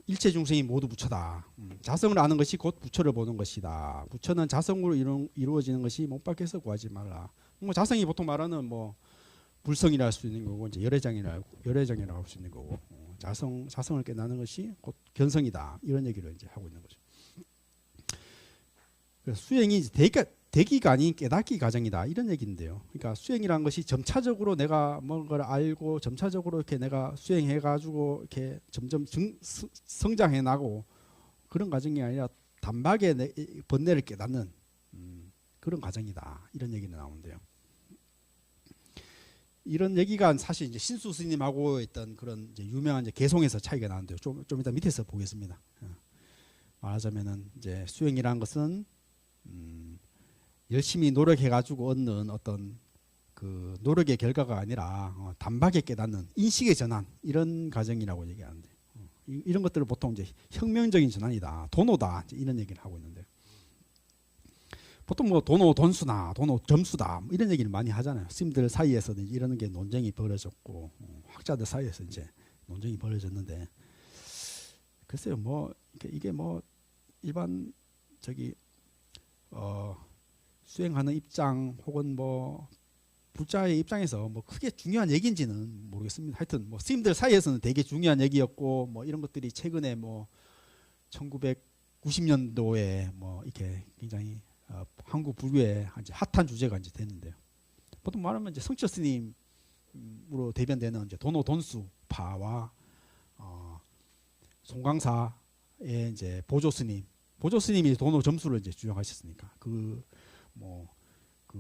일체 중생이 모두 부처다. 자성을 아는 것이 곧 부처를 보는 것이다. 부처는 자성으로 이루어지는 것이 못 밖에서 구하지 말라. 뭐 자성이 보통 말하는 뭐 불성이라 할 수 있는 거고 이제 열애장이라고 할 수 있는 거고 자성을 깨닫는 것이 곧 견성이다. 이런 얘기를 이제 하고 있는 거죠. 그래서 수행이 대기가 아닌 깨닫기 과정이다. 이런 얘기인데요. 그러니까 수행이란 것이 점차적으로 내가 뭔가를 알고 점차적으로 이렇게 내가 수행해 가지고 이렇게 점점 성장해 나고 그런 과정이 아니라 단박에 번뇌를 깨닫는 그런 과정이다. 이런 얘기는 나오는데요. 이런 얘기가 사실 이제 신수 스님하고 있던 그런 이제 유명한 이제 개송에서 차이가 나는데요. 좀 이따 밑에서 보겠습니다. 말하자면은 이제 수행이라는 것은 열심히 노력해 가지고 얻는 어떤 그 노력의 결과가 아니라 단박에 깨닫는 인식의 전환 이런 과정이라고 얘기하는데 이런 것들을 보통 이제 혁명적인 전환이다, 도노다 이런 얘기를 하고 있는데 보통 뭐 도노 돈수나 도노 점수다 뭐 이런 얘기를 많이 하잖아요. 스님들 사이에서도 이런 게 논쟁이 벌어졌고 학자들 사이에서 이제 논쟁이 벌어졌는데 글쎄요 뭐 이게 뭐 일반 저기 수행하는 입장 혹은 뭐 불자의 입장에서 뭐 크게 중요한 얘기인지는 모르겠습니다. 하여튼 뭐 스님들 사이에서는 되게 중요한 얘기였고 뭐 이런 것들이 최근에 뭐 1990년도에 뭐 이렇게 굉장히 한국 불교의 이제 핫한 주제가 이제 됐는데요. 보통 말하면 이제 성철 스님으로 대변되는 이제 도노 돈수파와 송광사의 이제 보조 스님이 도노 점수를 이제 주장하셨으니까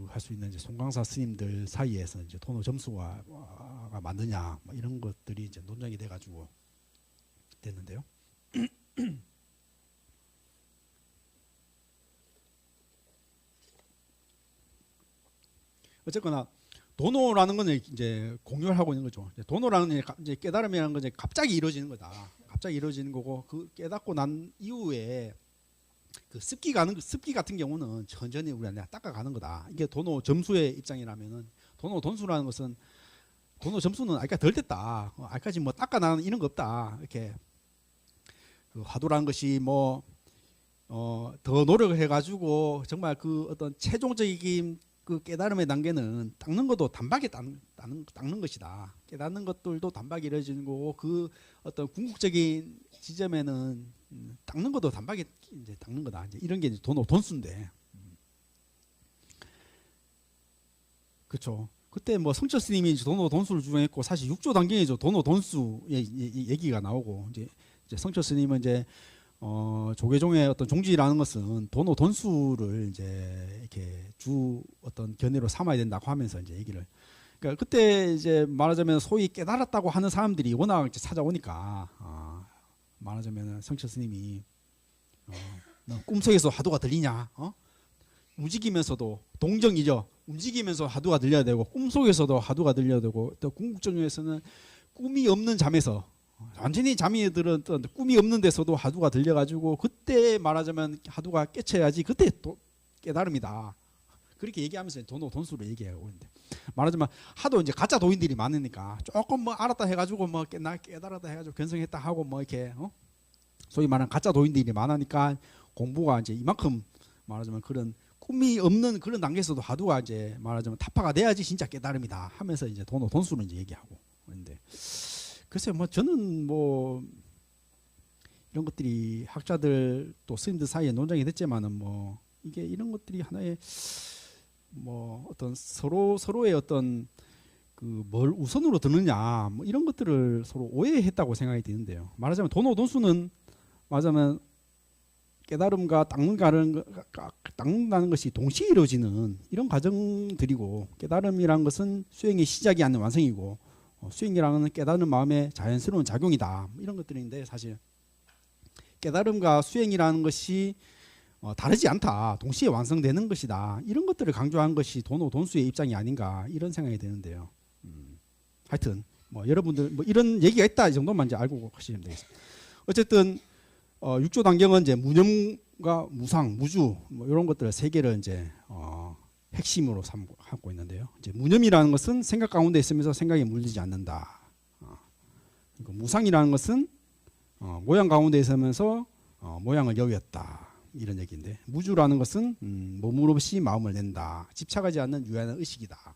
할 수 있는 이제 송광사 스님들 사이에서 이제 도노 점수가 맞느냐 뭐 이런 것들이 이제 논쟁이 돼가지고 됐는데요. 어쨌거나 도노라는 건 이제 공유를 하고 있는 거죠. 도노라는 이제 깨달음이라는 건 이제 갑자기 이루어지는 거다. 갑자기 이루어지는 거고 그 깨닫고 난 이후에 그 습기 같은 경우는 천천히 우리가 닦아가는 거다. 이게 도노 점수의 입장이라면은 도노 돈수라는 것은 도노 점수는 아까 덜 됐다. 아까지 뭐 닦아나는 이런 거 없다. 이렇게 그 화두라는 것이 뭐 더 노력을 해가지고 정말 그 어떤 최종적인 그 깨달음의 단계는 닦는 것도 단박에 닦는 것이다. 깨닫는 것들도 단박에 이루어지는 거고 그 어떤 궁극적인 지점에는 닦는 것도 단박에 이제 닦는 거다. 이제 이런 게 이제 돈수인데, 그렇죠. 그때 뭐 성철 스님이 돈수를 주장했고 사실 6조 단계이죠. 돈수의 얘기가 나오고 이제 성철 스님은 이제 조계종의 어떤 종지라는 것은 돈수를 이제 이렇게 어떤 견해로 삼아야 된다고 하면서 이제 얘기를. 그러니까 그때 이제 말하자면 소위 깨달았다고 하는 사람들이 워낙 이제 찾아오니까 말하자면 성철 스님이 너 꿈속에서 화두가 들리냐? 움직이면서도 동정이죠. 움직이면서 화두가 들려야 되고 꿈속에서도 화두가 들려야 되고 또 궁극정에서는 꿈이 없는 잠에서 완전히 잠이 들은 꿈이 없는 데서도 화두가 들려가지고 그때 말하자면 화두가 깨쳐야지 그때 또 깨달음이다. 그렇게 얘기하면서 돈수로 얘기하고 있는데 말하자면 하도 이제 가짜 도인들이 많으니까 조금 뭐 알았다 해가지고 뭐 깨달았다 해가지고 견성했다 하고 뭐 이렇게 소위 말하는 가짜 도인들이 많으니까 공부가 이제 이만큼 말하자면 그런 꿈이 없는 그런 단계에서도 화두가 이제 말하자면 타파가 돼야지 진짜 깨달음이다 하면서 이제 돈수로 이제 얘기하고 있는데 글쎄요 뭐 저는 뭐 이런 것들이 학자들 또 스님들 사이에 논쟁이 됐지만은 뭐 이게 이런 것들이 하나의 뭐 어떤 서로의 어떤 그 뭘 우선으로 드느냐 뭐 이런 것들을 서로 오해했다고 생각이 드는데요. 말하자면 돈수는 말하자면 깨달음과 닦는다는 것이 동시에 이루어지는 이런 과정들이고 깨달음이란 것은 수행의 시작이 아닌 완성이고 수행이라는 깨닫는 마음의 자연스러운 작용이다 이런 것들인데 사실 깨달음과 수행이라는 것이 다르지 않다. 동시에 완성되는 것이다. 이런 것들을 강조한 것이 돈수의 입장이 아닌가 이런 생각이 드는데요. 하여튼 뭐 여러분들 뭐 이런 얘기가 있다 이 정도만 이제 알고 하시면 되겠습니다. 어쨌든 육조 단경은 이제 무념과 무상, 무주 뭐 이런 것들 세 개를 이제 핵심으로 삼고 있는데요. 이제 무념이라는 것은 생각 가운데 있으면서 생각에 물리지 않는다. 무상이라는 것은 모양 가운데 있으면서 모양을 여겼다. 이런 얘기인데 무주라는 것은 몸으로 없이 마음을 낸다. 집착하지 않는 유한한 의식이다.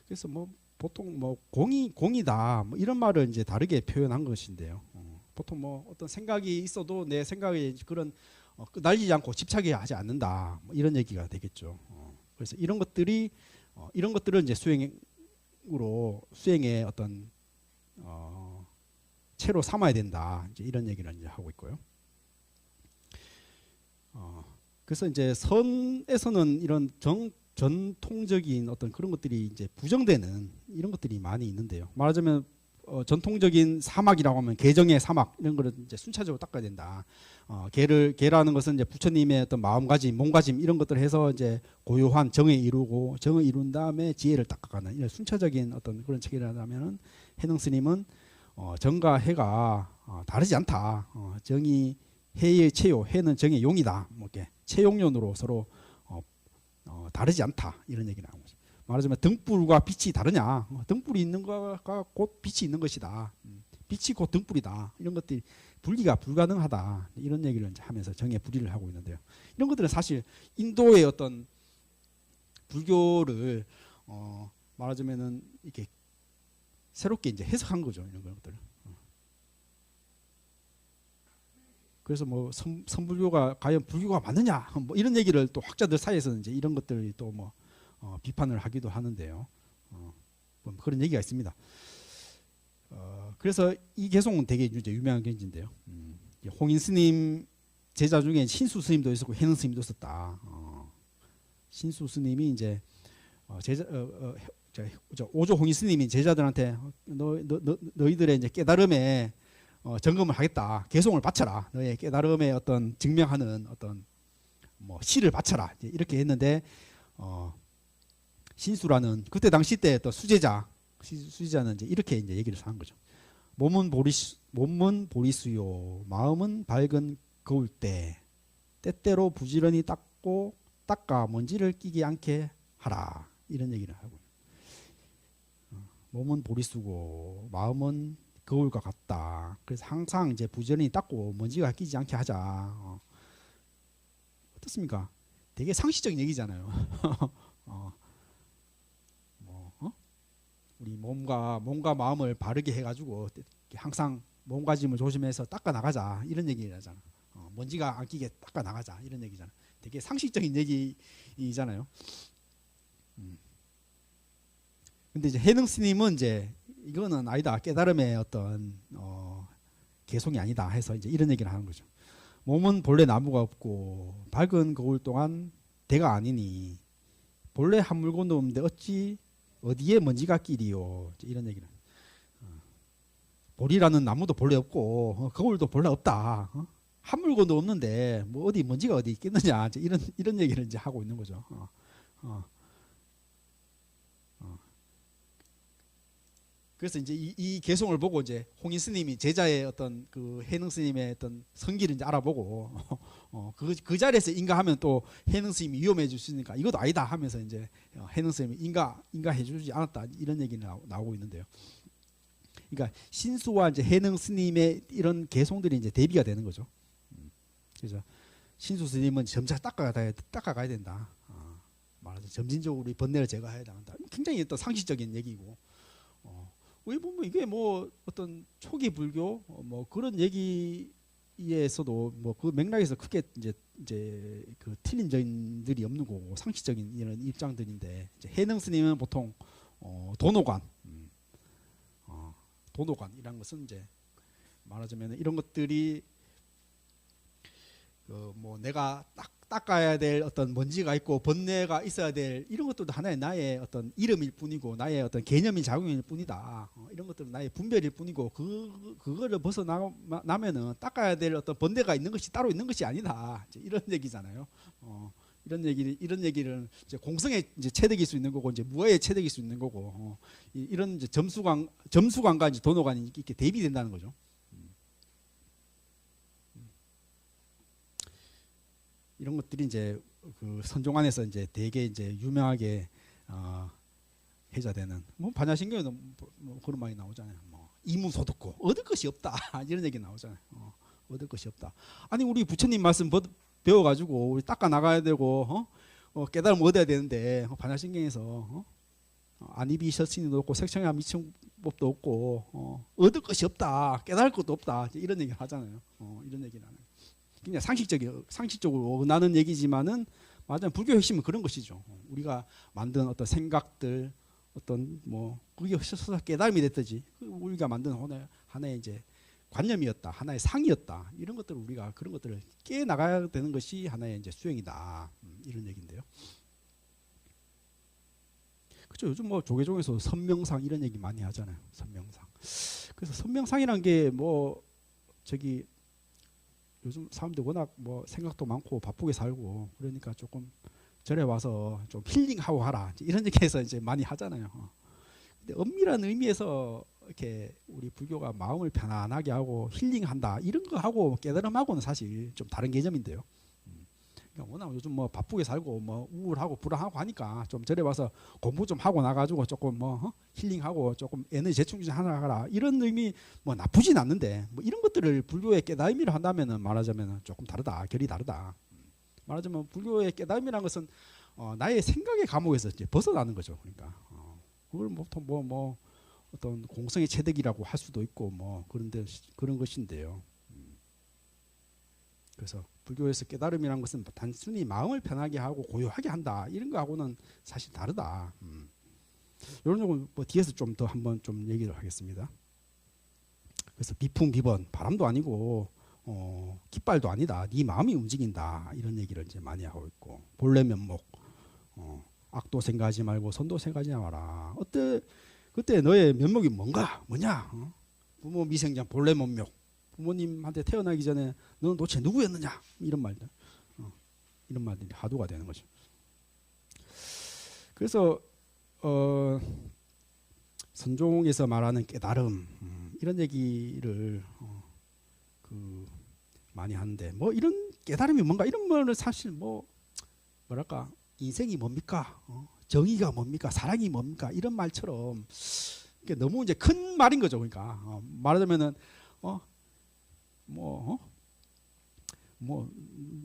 그래서 뭐 보통 뭐 공이다 뭐 이런 말을 이제 다르게 표현한 것인데요. 보통 뭐 어떤 생각이 있어도 내 생각에 그런 날리지 않고 집착이 하지 않는다. 뭐 이런 얘기가 되겠죠. 그래서 이런 것들을 이제 수행의 어떤 채로 삼아야 된다. 이제 이런 얘기를 이제 하고 있고요. 그래서 이제 선에서는 이런 전통적인 어떤 그런 것들이 이제 부정되는 이런 것들이 많이 있는데요. 말하자면 전통적인 사막이라고 하면 개정의 사막 이런 거를 이제 순차적으로 닦아야 된다. 개라는 것은 이제 부처님의 어떤 마음가짐, 몸가짐 이런 것들을 해서 이제 고요한 정을 이루고 정을 이룬 다음에 지혜를 닦아가는 이런 순차적인 어떤 그런 체계라면은 해능 스님은 정과 해가 다르지 않다. 정이 해의 채요, 해는 정의 용이다. 뭐 이렇게 채용론으로 서로 다르지 않다. 이런 얘기를 하는 거죠. 말하자면 등불과 빛이 다르냐? 등불이 있는 거가 곧 빛이 있는 것이다. 빛이 곧 등불이다. 이런 것들이 분리가 불가능하다. 이런 얘기를 이제 하면서 정의 불의를 하고 있는데요. 이런 것들은 사실 인도의 어떤 불교를 말하자면은 이렇게 새롭게 이제 해석한 거죠. 이런 것들. 그래서 뭐 선불교가 과연 불교가 맞느냐 뭐 이런 얘기를 또 학자들 사이에서는 이제 이런 것들이 또 뭐 비판을 하기도 하는데요. 뭐 그런 얘기가 있습니다. 그래서 이 개송은 되게 이제 유명한 경지인데요. 홍인 스님 제자 중에 신수 스님도 있었고 해능 스님도 있었다. 신수 스님이 이제 오조 홍인 스님이 제자들한테 너희들의 이제 깨달음에 점검을 하겠다. 개송을 바쳐라. 너의 깨달음에 어떤 증명하는 어떤 뭐 시를 바쳐라. 이렇게 했는데 신수라는 그때 당시 때 어떤 수제자는 이제 이렇게 이제 얘기를 한 거죠. 몸은 보리수요, 마음은 밝은 거울 때때로 부지런히 닦아 먼지를 끼지 않게 하라. 이런 얘기를 하고 몸은 보리수고 마음은 거울과 같다. 그래서 항상 이제 부지런히 닦고 먼지가 끼지 않게 하자. 어떻습니까? 되게 상식적인 얘기잖아요. 우리 몸과 마음을 바르게 해가지고 항상 몸가짐을 조심해서 닦아 나가자 이런 얘기잖아. 먼지가 안 끼게 닦아 나가자 이런 얘기잖아. 되게 상식적인 얘기잖아요. 근데 이제 해능 스님은 이제 이거는 아니다. 깨달음의 어떤 개송이 아니다 해서 이제 이런 얘기를 하는 거죠. 몸은 본래 나무가 없고 밝은 거울 동안 대가 아니니 본래 한 물건도 없는데 어디에 먼지가 끼리요. 이런 얘기를. 보리라는 나무도 본래 없고 거울도 본래 없다. 한 물건도 없는데 뭐 어디 먼지가 어디 있겠느냐. 이런 얘기를 이제 하고 있는 거죠. 그래서 이제 이 개송을 보고 이제 홍인 스님이 제자의 어떤 그 해능 스님의 어떤 성기를 이제 알아보고 그 자리에서 인가하면 또 해능 스님이 위험해질 수 있으니까 이것도 아니다 하면서 이제 해능 스님이 인가해주지 않았다 이런 얘기는 나오고 있는데요. 그러니까 신수와 이제 해능 스님의 이런 개송들이 이제 대비가 되는 거죠. 그래서 신수 스님은 점차 닦아가야 된다. 말하자면 점진적으로 우리 번뇌를 제거해야 된다. 굉장히 또 상식적인 얘기고. 왜 보면 이게 뭐 어떤 초기 불교 뭐 그런 얘기에서도 뭐 그 맥락에서 크게 이제 그 틀린 점들이 없는 거고 상식적인 이런 입장들인데 이제 해능 스님은 보통 도노관이란 것은 이제 말하자면 이런 것들이 그 뭐 내가 딱 닦아야 될 어떤 먼지가 있고 번뇌가 있어야 될 이런 것들도 하나의 나의 어떤 이름일 뿐이고 나의 어떤 개념이 작용일 뿐이다. 이런 것들은 나의 분별일 뿐이고 그거를 벗어나면은 닦아야 될 어떤 번뇌가 있는 것이 따로 있는 것이 아니다. 이런 얘기잖아요. 이런 얘기를 이제 공성의 이제 체득일 수 있는 거고 이제 무아의 체득일 수 있는 거고 이런 이제 점수관과 이제 도노관이 이렇게 대비된다는 거죠. 이런 것들이 이제 그 선종 안에서 이제 되게 이제 유명하게 해자되는 뭐 반야신경에도 뭐 그런 말이 나오잖아요. 뭐 이무소득고 얻을 것이 없다 이런 얘기 나오잖아요. 얻을 것이 없다. 아니 우리 부처님 말씀 배워가지고 우리 닦아 나가야 되고 깨달음 얻어야 되는데 반야신경에서 안이비 셔신도 없고 색청야 미청법도 없고 얻을 것이 없다 깨달을 것도 없다 이런 얘기를 하잖아요. 이런 얘기를 하는. 그냥 상식적으로 나는 얘기지만은 맞아요. 불교 핵심은 그런 것이죠. 우리가 만든 어떤 생각들, 어떤 뭐 그게 스스로 깨달음이 됐듯이 우리가 만든 하나의 이제 관념이었다, 하나의 상이었다 이런 것들을 우리가 그런 것들을 깨 나가야 되는 것이 하나의 이제 수행이다 이런 얘기인데요. 그렇죠. 요즘 뭐 조계종에서 선명상 이런 얘기 많이 하잖아요. 선명상. 그래서 선명상이란 게 뭐 저기 요즘 사람들 워낙 뭐 생각도 많고 바쁘게 살고 그러니까 조금 절에 와서 좀 힐링하고 하라 이런 얘기해서 이제 많이 하잖아요. 근데 엄밀한 의미에서 이렇게 우리 불교가 마음을 편안하게 하고 힐링한다 이런 거 하고 깨달음하고는 사실 좀 다른 개념인데요. 그러니까 워낙 요즘 뭐 바쁘게 살고 뭐 우울하고 불안하고 하니까 좀 절에 와서 공부 좀 하고 나가지고 조금 뭐 힐링하고 조금 에너지 재충전 하라 이런 의미 뭐 나쁘진 않는데 뭐 이런 것들을 불교의 깨달음이라 한다면은 말하자면 조금 다르다 결이 다르다. 말하자면 불교의 깨달음이라는 것은 나의 생각의 감옥에서 이제 벗어나는 거죠. 그러니까 그걸 보통 뭐 어떤 공성의 체득이라고 할 수도 있고 뭐 그런 것인데요. 그래서 불교에서 깨달음이라는 것은 단순히 마음을 편하게 하고 고요하게 한다 이런 거하고는 사실 다르다. 이런 거 뭐 뒤에서 좀 더 한번 좀 얘기를 하겠습니다. 그래서 비풍비번 바람도 아니고 깃발도 아니다. 네 마음이 움직인다 이런 얘기를 이제 많이 하고 있고 본래 면목 악도 생각하지 말고 선도 생각하지 마라. 그때 너의 면목이 뭐냐? 부모 미생장 본래 면목. 부모님한테 태어나기 전에 너는 도대체 누구였느냐 이런 말들 이런 말들이 하도가 되는 거죠. 그래서 선종에서 말하는 깨달음 이런 얘기를 많이 하는데 뭐 이런 깨달음이 뭔가 이런 말을 사실 뭐랄까 인생이 뭡니까 정의가 뭡니까 사랑이 뭡니까 이런 말처럼 너무 이제 큰 말인 거죠. 그러니까 말하자면은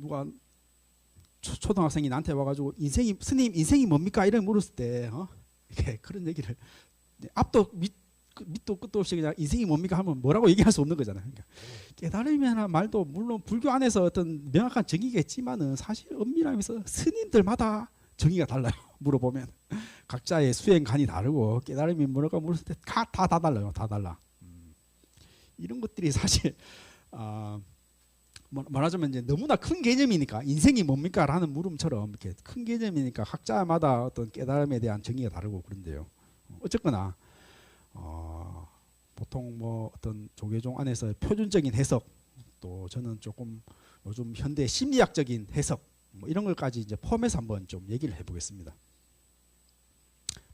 누가 초등학생이 나한테 와가지고 스님 인생이 뭡니까 이런 물었을 때 이렇게 그런 얘기를 앞도 밑도 끝도 없이 그냥 인생이 뭡니까 하면 뭐라고 얘기할 수 없는 거잖아요. 그러니까 깨달음이나 말도 물론 불교 안에서 어떤 명확한 정의겠지만은 사실 엄밀하면서 스님들마다 정의가 달라요. 물어보면 각자의 수행관이 다르고 깨달음이 뭐랄까 물었을 때 다 달라요. 다 달라. 이런 것들이 사실 말하자면 이제 너무나 큰 개념이니까 인생이 뭡니까 라는 물음처럼 이렇게 큰 개념이니까 각자마다 어떤 깨달음에 대한 정의가 다르고 그런데요. 어쨌거나 보통 뭐 어떤 조계종 안에서 표준적인 해석 또 저는 조금 요즘 현대 심리학적인 해석 뭐 이런 것까지 이제 포함해서 한번 좀 얘기를 해보겠습니다.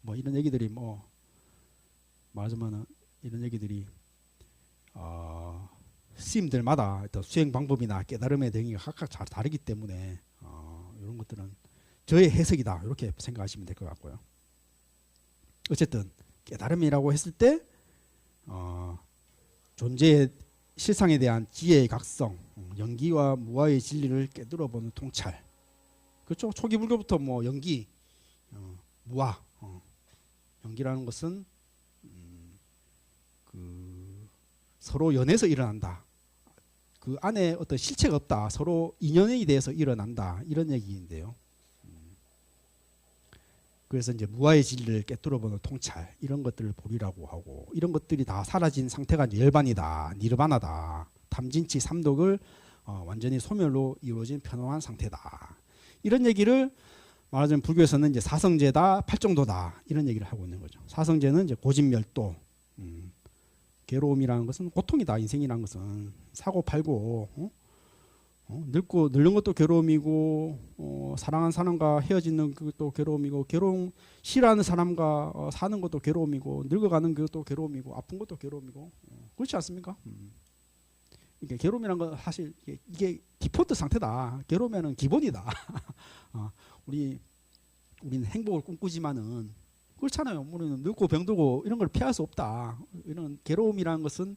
뭐 이런 얘기들이 말하자면 이런 얘기들이 스님들마다 어떤 수행 방법이나 깨달음의 정의가 각각 잘 다르기 때문에 이런 것들은 저의 해석이다 이렇게 생각하시면 될 것 같고요. 어쨌든 깨달음이라고 했을 때 존재의 실상에 대한 지혜의 각성, 연기와 무아의 진리를 깨뚫어보는 통찰. 그렇죠? 초기 불교부터 뭐 연기, 무아, 연기라는 것은 서로 연에서 일어난다. 그 안에 어떤 실체가 없다. 서로 인연에 대해서 일어난다. 이런 얘기인데요. 그래서 이제 무아의 진리를 깨뚫어보는 통찰 이런 것들을 보리라고 하고 이런 것들이 다 사라진 상태가 이제 열반이다. 니르바나다. 탐진치 삼독을 완전히 소멸로 이루어진 편안한 상태다. 이런 얘기를 말하자면 불교에서는 이제 사성제다, 팔정도다 이런 얘기를 하고 있는 거죠. 사성제는 이제 고집멸도, 괴로움이라는 것은 고통이다. 인생이라는 것은 사고 팔고 늙고 늙는 것도 괴로움이고 사랑하는 사람과 헤어지는 그것도 괴로움이고 괴로움 싫어하는 사람과 사는 것도 괴로움이고 늙어가는 것도 괴로움이고 아픈 것도 괴로움이고 그렇지 않습니까? 이게 괴로움이라는 건 사실 이게 디폴트 상태다. 괴로움에는 기본이다. 우리는 행복을 꿈꾸지만은 그렇잖아요. 우리는 늙고 병들고 이런 걸 피할 수 없다. 이런 괴로움이라는 것은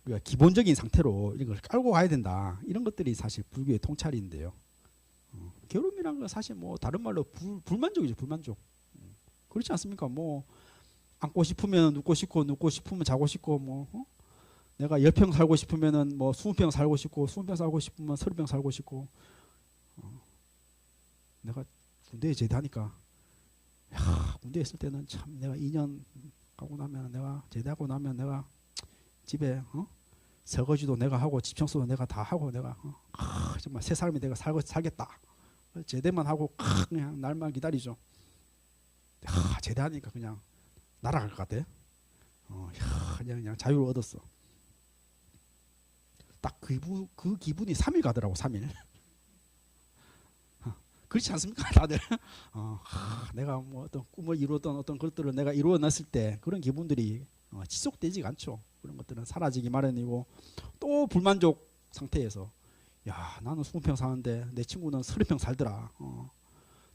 우리가 기본적인 상태로 이런 걸 깔고 가야 된다. 이런 것들이 사실 불교의 통찰인데요. 괴로움이라는 건 사실 뭐 다른 말로 불만족이죠. 불만족. 그렇지 않습니까? 뭐 앉고 싶으면 눕고 싶고 눕고 싶으면 자고 싶고 뭐 내가 10평 살고 싶으면은 뭐 20평 살고 싶고 20평 살고 싶으면 30평 살고 싶고 내가 군대에 제대하니까 군대에 있을 때는 참 내가 2년 가고 나면 내가 제대하고 나면 내가 집에 설거지도 내가 하고 집 청소도 내가 다 하고 내가 정말 새 삶이 내가 살겠다. 제대만 하고 그냥 날만 기다리죠. 제대하니까 그냥 날아갈 것 같아. 그냥 자유를 얻었어. 딱 그 기분이 3일 가더라고. 3일. 그렇지 않습니까? 다들 내가 뭐 어떤 꿈을 이루었던 어떤 것들을 내가 이루어냈을 때 그런 기분들이 지속되지가 않죠. 그런 것들은 사라지기 마련이고 또 불만족 상태에서 야 나는 20평 사는데 내 친구는 30평 살더라.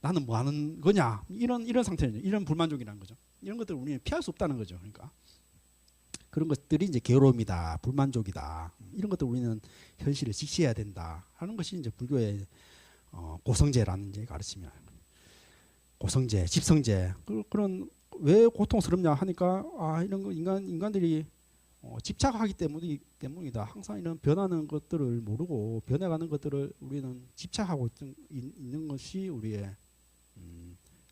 나는 뭐 하는 거냐 이런 상태죠. 이런 불만족이라는 거죠. 이런 것들을 우리는 피할 수 없다는 거죠. 그러니까 그런 것들이 이제 괴로움이다, 불만족이다. 이런 것들 우리는 현실을 직시해야 된다 하는 것이 이제 불교의 고성제라는 이제 가르침이야. 고성제, 집성제. 그런 왜 고통스럽냐 하니까 이런 거 인간들이 집착하기 때문이다. 항상 이런 변하는 것들을 모르고 변해가는 것들을 우리는 집착하고 있는 것이 우리의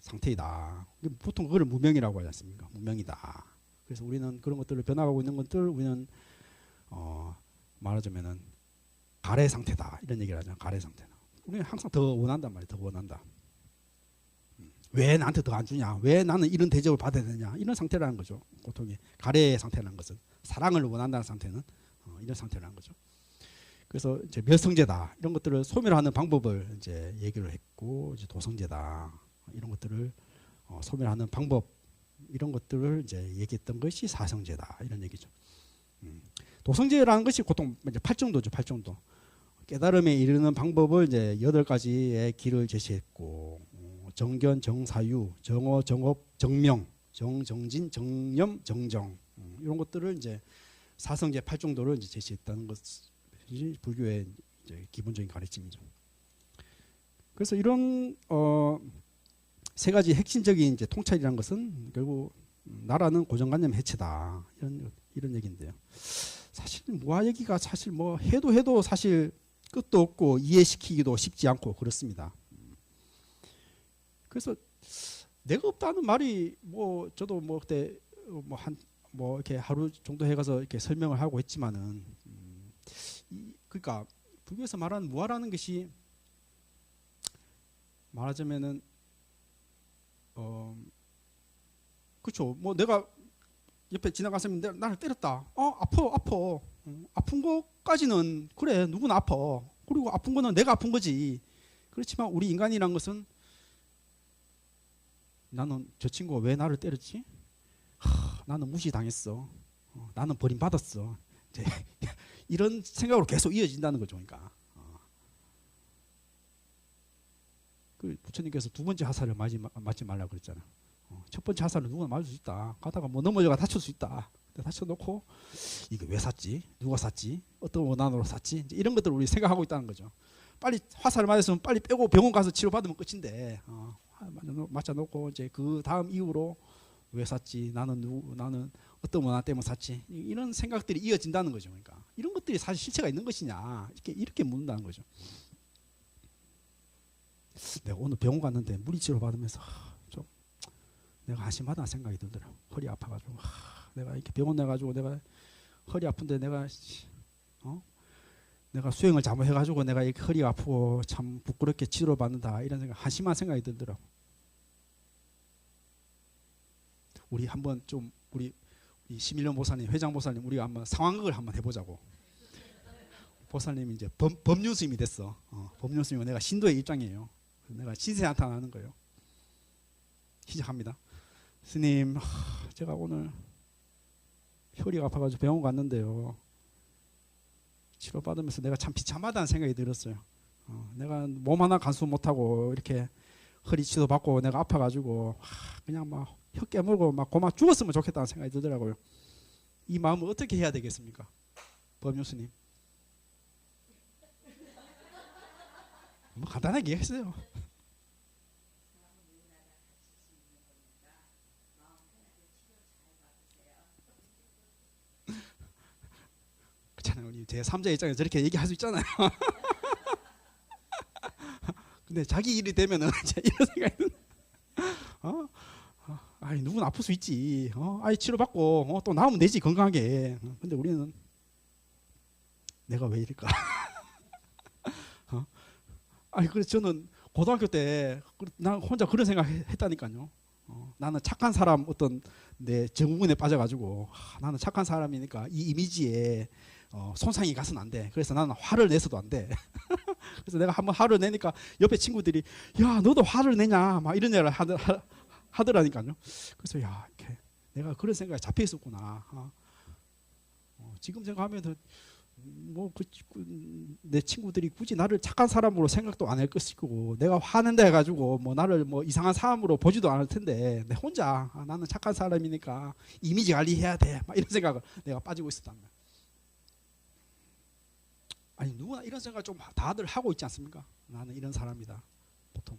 상태이다. 보통 그걸 무명이라고 하지 않습니까? 무명이다. 그래서 우리는 그런 것들을 변화하고 있는 것들 우리는 말하자면은 가래 상태다 이런 얘기를 하잖아. 가래 상태다. 우리는 항상 더 원한단 말이야. 더 원한다. 왜 나한테 더 안 주냐? 왜 나는 이런 대접을 받아야 되냐? 이런 상태라는 거죠. 고통이 가래의 상태라는 것은 사랑을 원한다는 상태는 이런 상태라는 거죠. 그래서 이제 멸성제다 이런 것들을 소멸하는 방법을 이제 얘기를 했고 이제 도성제다 이런 것들을 소멸하는 방법 이런 것들을 이제 얘기했던 것이 사성제다 이런 얘기죠. 도성제라는 것이 보통 이제 8정도죠. 8정도. 깨달음에 이르는 방법을 이제 8가지의 길을 제시했고 정견, 정사유, 정어, 정업, 정명, 정정진, 정념, 정정 이런 것들을 이제 사성제 8정도를 이제 제시했다는 것이 불교의 이제 기본적인 가르침이죠. 그래서 이런 세 가지 핵심적인 이제 통찰이라는 것은 결국 나라는 고정관념 해체다 이런 얘기인데요. 사실 무아 얘기가 사실 뭐 해도 사실 끝도 없고 이해시키기도 쉽지 않고 그렇습니다. 그래서 내가 없다는 말이 뭐 저도 뭐 그때 뭐 이렇게 하루 정도 해가서 이렇게 설명을 하고 했지만은 그러니까 불교에서 말하는 무아라는 것이 말하자면은 그렇죠. 뭐 내가 옆에 지나갔으면 나를 때렸다. 아파. 아픈 것까지는 그래 누구나 아파. 그리고 아픈 거는 내가 아픈 거지. 그렇지만 우리 인간이란 것은 나는 저 친구가 왜 나를 때렸지? 나는 무시당했어. 나는 버림받았어. 이제 이런 생각으로 계속 이어진다는 거죠. 그러니까 그 부처님께서 두 번째 화살을 맞지 말라고 그랬잖아. 첫 번째 화살은 누구나 맞을 수 있다. 가다가 뭐 넘어져가 다칠 수 있다. 다쳐놓고 이거 왜 샀지? 누가 샀지? 어떤 원한으로 샀지? 이제 이런 것들을 우리 생각하고 있다는 거죠. 빨리 화살을 맞았으면 빨리 빼고 병원 가서 치료받으면 끝인데 맞춰놓고 이제 그 다음 이후로 왜 샀지? 나는 어떤 원한 때문에 샀지? 이런 생각들이 이어진다는 거죠. 그러니까 이런 것들이 사실 실체가 있는 것이냐 이렇게 묻는다는 거죠. 내가 오늘 병원 갔는데 물리치료 받으면서 좀 내가 한심하다는 생각이 들더라. 허리 내가 수행을 잘못해가지고 내가 이렇게 허리가 아프고 참 부끄럽게 치료받는다 이런 생각, 한심한 생각이 들더라고. 우리 한번 좀 우리 심일련 보사님, 회장 보사님, 우리가 한번 상황극을 한번 해보자고. 보사님이 이제 법륜 스님이 됐어. 법륜 스님은 내가 신도의 입장이에요. 내가 신세 나타나는 거예요. 시작합니다. 스님, 제가 오늘 허리가 아파가지고 병원 갔는데요. 치료받으면서 내가 참 비참하다는 생각이 들었어요. 내가 몸 하나 간수 못하고 이렇게 허리 치료받고 내가 아파가지고 그냥 막 혀 깨물고 막 고마 죽었으면 좋겠다는 생각이 들더라고요. 이 마음을 어떻게 해야 되겠습니까? 법륜스님. 뭐 간단하게 얘기했어요. 그렇잖아요. 우리 제 3자 입장에서 저렇게 얘기할 수 있잖아요. 근데 자기 일이 되면은 이런 생각이 드는. 아이 누구나 아플 수 있지. 아이 치료받고 또 나오면 되지 건강하게. 근데 우리는 내가 왜 이럴까? 아니 그래서 저는 고등학교 때 난 혼자 그런 생각했다니까요. 나는 착한 사람 어떤 내 정우군에 빠져가지고 나는 착한 사람이니까 이 이미지에 손상이 가서는 안 돼. 그래서 나는 화를 내서도 안 돼. 그래서 내가 한번 화를 내니까 옆에 친구들이 야 너도 화를 내냐 막 이런 얘기를 하더라니까요. 그래서 야 이렇게 내가 그런 생각에 잡혀 있었구나. 지금 생각하면 내 친구들이 굳이 나를 착한 사람으로 생각도 안 할 것이고 내가 화낸다 해가지고 뭐 나를 뭐 이상한 사람으로 보지도 않을 텐데 내 혼자 나는 착한 사람이니까 이미지 관리해야 돼 막 이런 생각을 내가 빠지고 있었단 말이야. 아니 누구나 이런 생각 좀 다들 하고 있지 않습니까? 나는 이런 사람이다. 보통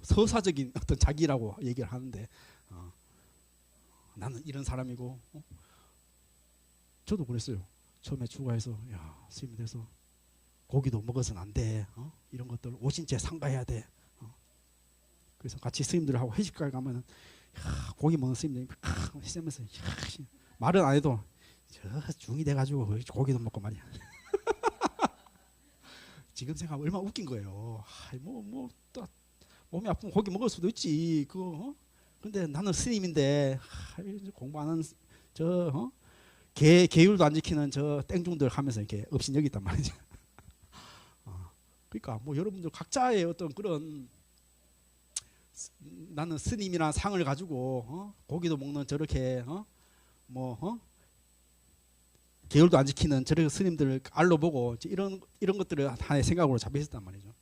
서사적인 어떤 자기라고 얘기를 하는데 나는 이런 사람이고 저도 그랬어요. 처음에 출가해서 야 스님이 돼서 고기도 먹어서는 안 돼. 이런 것들 오신채 상가해야 돼. 그래서 같이 스님들하고 회식가 가면은 고기 먹는 스님들이 시면서 말은 안 해도 저 중이 돼가지고 고기도 먹고 말이야. 지금 생각하면 얼마나 웃긴 거예요. 또 몸이 아프면 고기 먹을 수도 있지. 그거 근데 나는 스님인데 공부하는 계율도 안 지키는 저 땡중들 하면서 이렇게 업신여기 있단 말이죠. 그러니까 뭐 여러분들 각자의 어떤 그런 나는 스님이라는 상을 가지고 고기도 먹는 저렇게 계율도 안 지키는 저렇게 스님들을 알로 보고 이런 것들을 하나의 생각으로 잡혀 있었단 말이죠.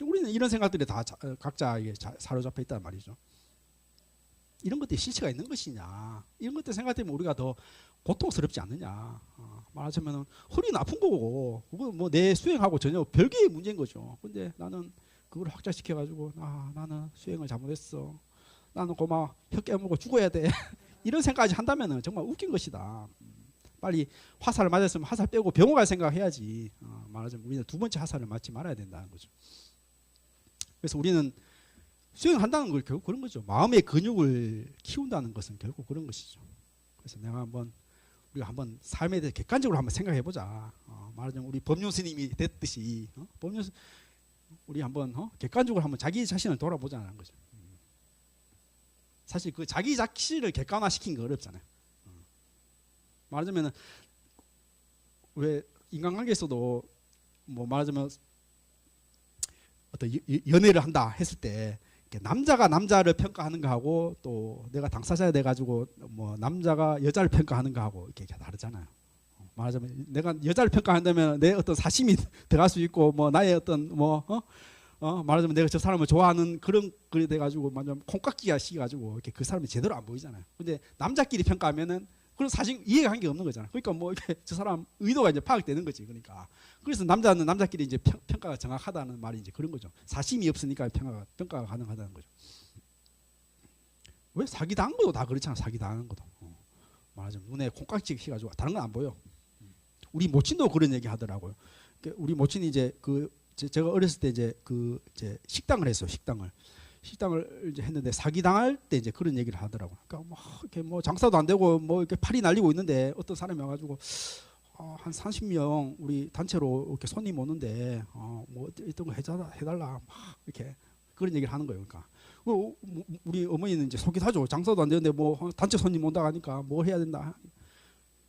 우리는 이런 생각들이 다 각자에게 사로잡혀 있단 말이죠. 이런 것들이 실체가 있는 것이냐 이런 것들 생각되면 우리가 더 고통스럽지 않느냐. 말하자면 허리는 아픈 거고 그건 뭐 내 수행하고 전혀 별개의 문제인 거죠. 근데 나는 그걸 확장시켜 가지고 나는 수행을 잘못했어. 나는 고마 혀 깨물고 죽어야 돼. 이런 생각까지 한다면은 정말 웃긴 것이다. 빨리 화살을 맞았으면 화살 빼고 병원 갈 생각해야지. 말하자면 우리는 두 번째 화살을 맞지 말아야 된다는 거죠. 그래서 우리는 수행한다는 걸 결국 그런 거죠. 마음의 근육을 키운다는 것은 결국 그런 것이죠. 그래서 우리가 한번 삶에 대해 객관적으로 한번 생각해 보자. 말하자면 우리 법륜 스님이 됐듯이 우리 한번 객관적으로 한번 자기 자신을 돌아보자는 거죠. 사실 그 자기 자신을 객관화시킨 거 어렵잖아요. 말하자면 왜 인간관계에서도 뭐 말하자면 어떤 연애를 한다 했을 때 남자가 남자를 평가하는 거하고 또 내가 당사자가 돼가지고 뭐 남자가 여자를 평가하는 거하고 이렇게 다르잖아요. 말하자면 내가 여자를 평가한다면 내 어떤 사심이 들어갈 수 있고 뭐 나의 어떤 말하자면 내가 저 사람을 좋아하는 그런 그래 돼가지고 완전 콩깍지가 씌가지고 이렇게 그 사람이 제대로 안 보이잖아요. 근데 남자끼리 평가하면은 그런 사실 이해가 한 게 없는 거잖아요. 그러니까 뭐 이렇게 저 사람 의도가 이제 파악되는 거지. 그러니까 그래서 남자는 남자끼리 이제 평가가 정확하다는 말이 이제 그런 거죠. 사심이 없으니까 평가가 가능하다는 거죠. 왜 사기 당한 것도 다 그렇잖아. 사기 당하는 것도 말하자면 눈에 콩깍지 씌가지고 다른 건 안 보여. 우리 모친도 그런 얘기 하더라고요. 우리 모친이 이제 제가 어렸을 때 이제 식당을 했어요. 식당을 이제 했는데 사기 당할 때 이제 그런 얘기를 하더라고요. 그러니까 뭐 이렇게 뭐 장사도 안 되고 뭐 이렇게 팔이 날리고 있는데 어떤 사람이 와가지고 한 30명 우리 단체로 이렇게 손님 오는데 뭐 어떤 거 해달라 막 이렇게 그런 얘기를 하는 거예요. 그러니까 우리 어머니는 이제 속이하죠. 장사도 안 되는데 뭐 단체 손님 온다 하니까 뭘 해야 된다.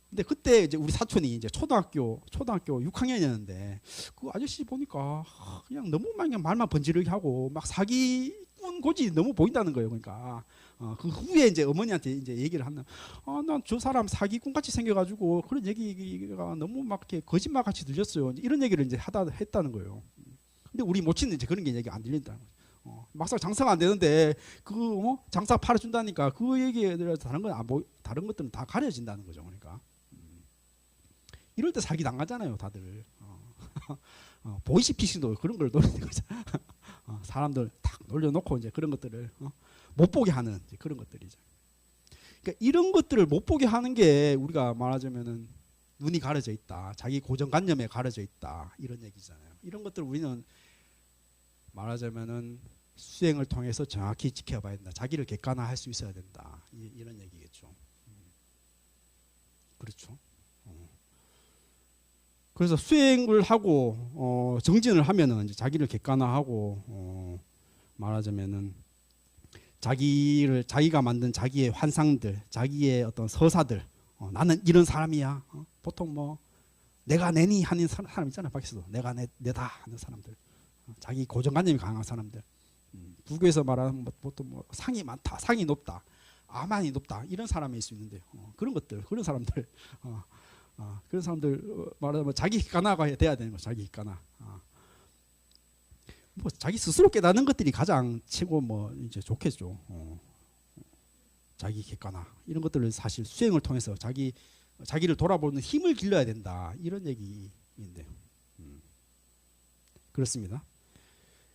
근데 그때 이제 우리 사촌이 이제 초등학교 6학년이었는데 그 아저씨 보니까 그냥 너무 그냥 말만 번지르게 하고 막 사기꾼 고지 너무 보인다는 거예요. 그러니까 그 후에 이제 어머니한테 이제 얘기를 하면 난 저 사람 사기꾼 같이 생겨가지고 그런 얘기가 너무 막 이렇게 거짓말 같이 들렸어요. 이런 얘기를 이제 했다는 거예요. 근데 우리 모친은 이제 그런 게 얘기 안 들린다는 거예요. 막상 장사가 안 되는데 그 장사 팔아준다니까 그 얘기에 대해서 다른 것들은 다 가려진다는 거죠. 그러니까 이럴 때 사기 당하잖아요, 다들. 보이시피싱도 그런 걸 노리는 거죠. 사람들 탁 놀려놓고 이제 그런 것들을 못 보게 하는 그런 것들이죠. 그러니까 이런 것들을 못 보게 하는 게 우리가 말하자면은 눈이 가려져 있다, 자기 고정관념에 가려져 있다 이런 얘기잖아요. 이런 것들 우리는 말하자면은 수행을 통해서 정확히 지켜봐야 된다. 자기를 객관화할 수 있어야 된다. 이런 얘기겠죠. 그렇죠. 그래서 수행을 하고 정진을 하면은 이제 자기를 객관화하고 말하자면은 자기가 만든 자기의 환상들, 자기의 어떤 서사들, 나는 이런 사람이야. 보통 뭐 내가 내니 하는 사람 있잖아요. 밖에서도 내가 내다 하는 사람들, 자기 고정관념이 강한 사람들. 불교에서 말하는 보통 뭐 상이 많다, 상이 높다, 아만이 높다 이런 사람일 수 있는데 그런 것들, 그런 사람들. 그런 사람들 말하자면 자기 객관화가 돼야 되는 거죠. 자기 객관화. 뭐 자기 스스로 깨닫는 것들이 가장 최고 뭐 이제 좋겠죠. 자기 객관화 이런 것들을 사실 수행을 통해서 자기를 돌아보는 힘을 길러야 된다 이런 얘기인데요. 그렇습니다.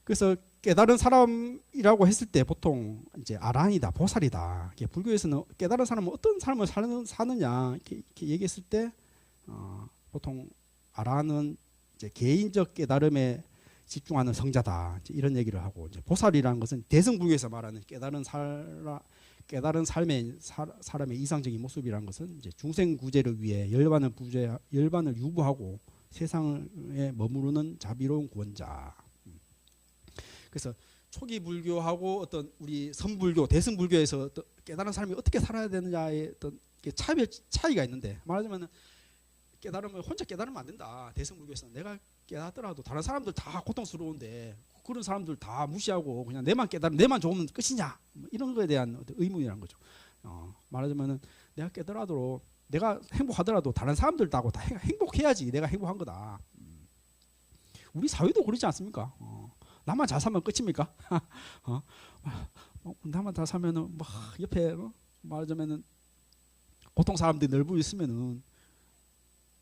그래서 깨달은 사람이라고 했을 때 보통 이제 아란이다, 보살이다. 불교에서는 깨달은 사람은 어떤 삶을 사느냐 이렇게 얘기했을 때 보통 아란은 이제 개인적 깨달음에 집중하는 성자다 이런 얘기를 하고, 이제 보살이라는 것은 대승불교에서 말하는 깨달은 삶의 사람의 이상적인 모습이라는 것은 이제 중생구제를 위해 열반을 유부하고 세상에 머무르는 자비로운 구원자. 그래서 초기 불교하고 어떤 우리 선불교, 대승불교에서 깨달은 사람이 어떻게 살아야 되느냐의 어떤 차이가 있는데, 말하자면 깨달음을 혼자 깨달으면 안 된다. 대승불교에서는 내가 깨닫더라도 다른 사람들 다 고통스러운데 그런 사람들 다 무시하고 그냥 내만 깨달으면 내만 좋으면 끝이냐, 뭐 이런 거에 대한 의문이라는 거죠. 말하자면은 내가 깨달아도 내가 행복하더라도 다른 사람들하고 다 행복해야지 내가 행복한 거다. 우리 사회도 그렇지 않습니까? 나만 잘 살면 끝입니까? 나만 잘 살면은 막 옆에 말하자면은 보통 사람들이 넓어 있으면은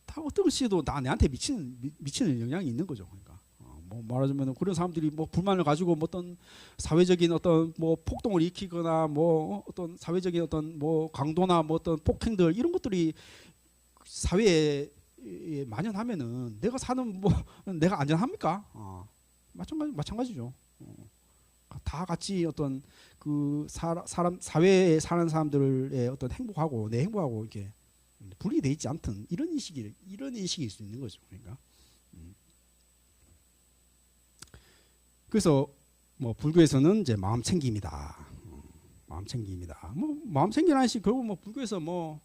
다 어떤 시도 다 내한테 미치는 영향이 있는 거죠. 그러니까 뭐 말하자면 그런 사람들이 뭐 불만을 가지고 뭐 어떤 사회적인 어떤 뭐 폭동을 일으키거나 뭐 어떤 사회적인 어떤 뭐 강도나 뭐 어떤 폭행들 이런 것들이 사회에 만연하면은 내가 사는 뭐 내가 안전합니까? 마찬가지죠. 다 같이 어떤 그 사회에 사는 사람들의 어떤 행복하고 내 행복하고 이렇게 분리돼 있지 않든 이런 인식일 수 있는 거죠. 그러니까 그래서 뭐 불교에서는 이제 마음 챙김이다. 마음 챙김이다. 뭐 마음 챙기라는 식 결국 뭐 불교에서 뭐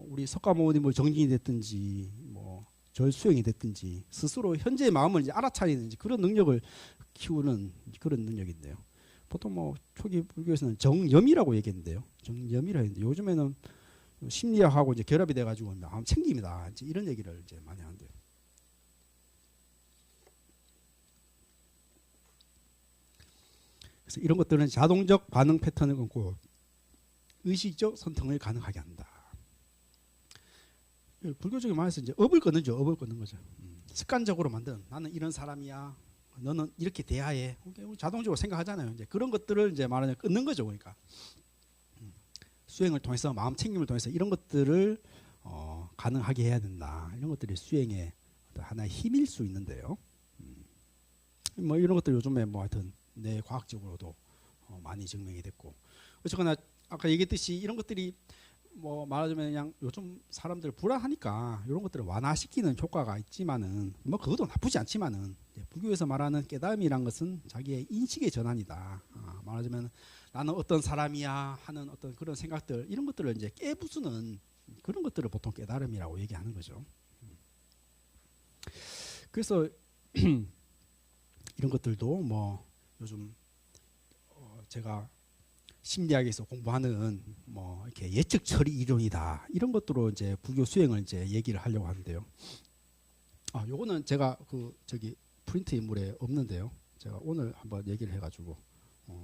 우리 석가모니 뭐 정진이 됐든지 뭐 절수행이 됐든지 스스로 현재의 마음을 이제 알아차리는 이제 그런 능력을 키우는 그런 능력인데요. 보통 뭐 초기 불교에서는 정염이라고 얘기했는데요. 정염이라 했는데 요즘에는 심리학하고 이제 결합이 돼가지고 마음 챙김이다. 이제 이런 얘기를 이제 많이 하는데요. 그래서 이런 것들은 자동적 반응 패턴을 끊고 의식적 선택을 가능하게 한다. 불교적인 말에서 이제 업을 끊는죠. 업을 끊는 거죠. 습관적으로 만든 나는 이런 사람이야. 너는 이렇게 돼야 해. 자동적으로 생각하잖아요. 이제 그런 것들을 이제 말하자면 끊는 거죠. 그러니까 수행을 통해서 마음 챙김을 통해서 이런 것들을 가능하게 해야 된다. 이런 것들이 수행의 하나의 힘일 수 있는데요. 뭐 이런 것들 요즘에 뭐 하여튼 내 과학적으로도 많이 증명이 됐고, 어쨌거나 아까 얘기했듯이 이런 것들이 뭐 말하자면 그냥 요즘 사람들 불안하니까 이런 것들을 완화시키는 효과가 있지만은 뭐 그것도 나쁘지 않지만은 이제 불교에서 말하는 깨달음이란 것은 자기의 인식의 전환이다. 말하자면 나는 어떤 사람이야 하는 어떤 그런 생각들 이런 것들을 이제 깨부수는 그런 것들을 보통 깨달음이라고 얘기하는 거죠. 그래서 이런 것들도 뭐 요즘 제가 심리학에서 공부하는 뭐 이렇게 예측 처리 이론이다 이런 것들로 이제 불교 수행을 이제 얘기를 하려고 하는데요. 요거는 제가 그 저기 프린트 인물에 없는데요. 제가 오늘 한번 얘기를 해가지고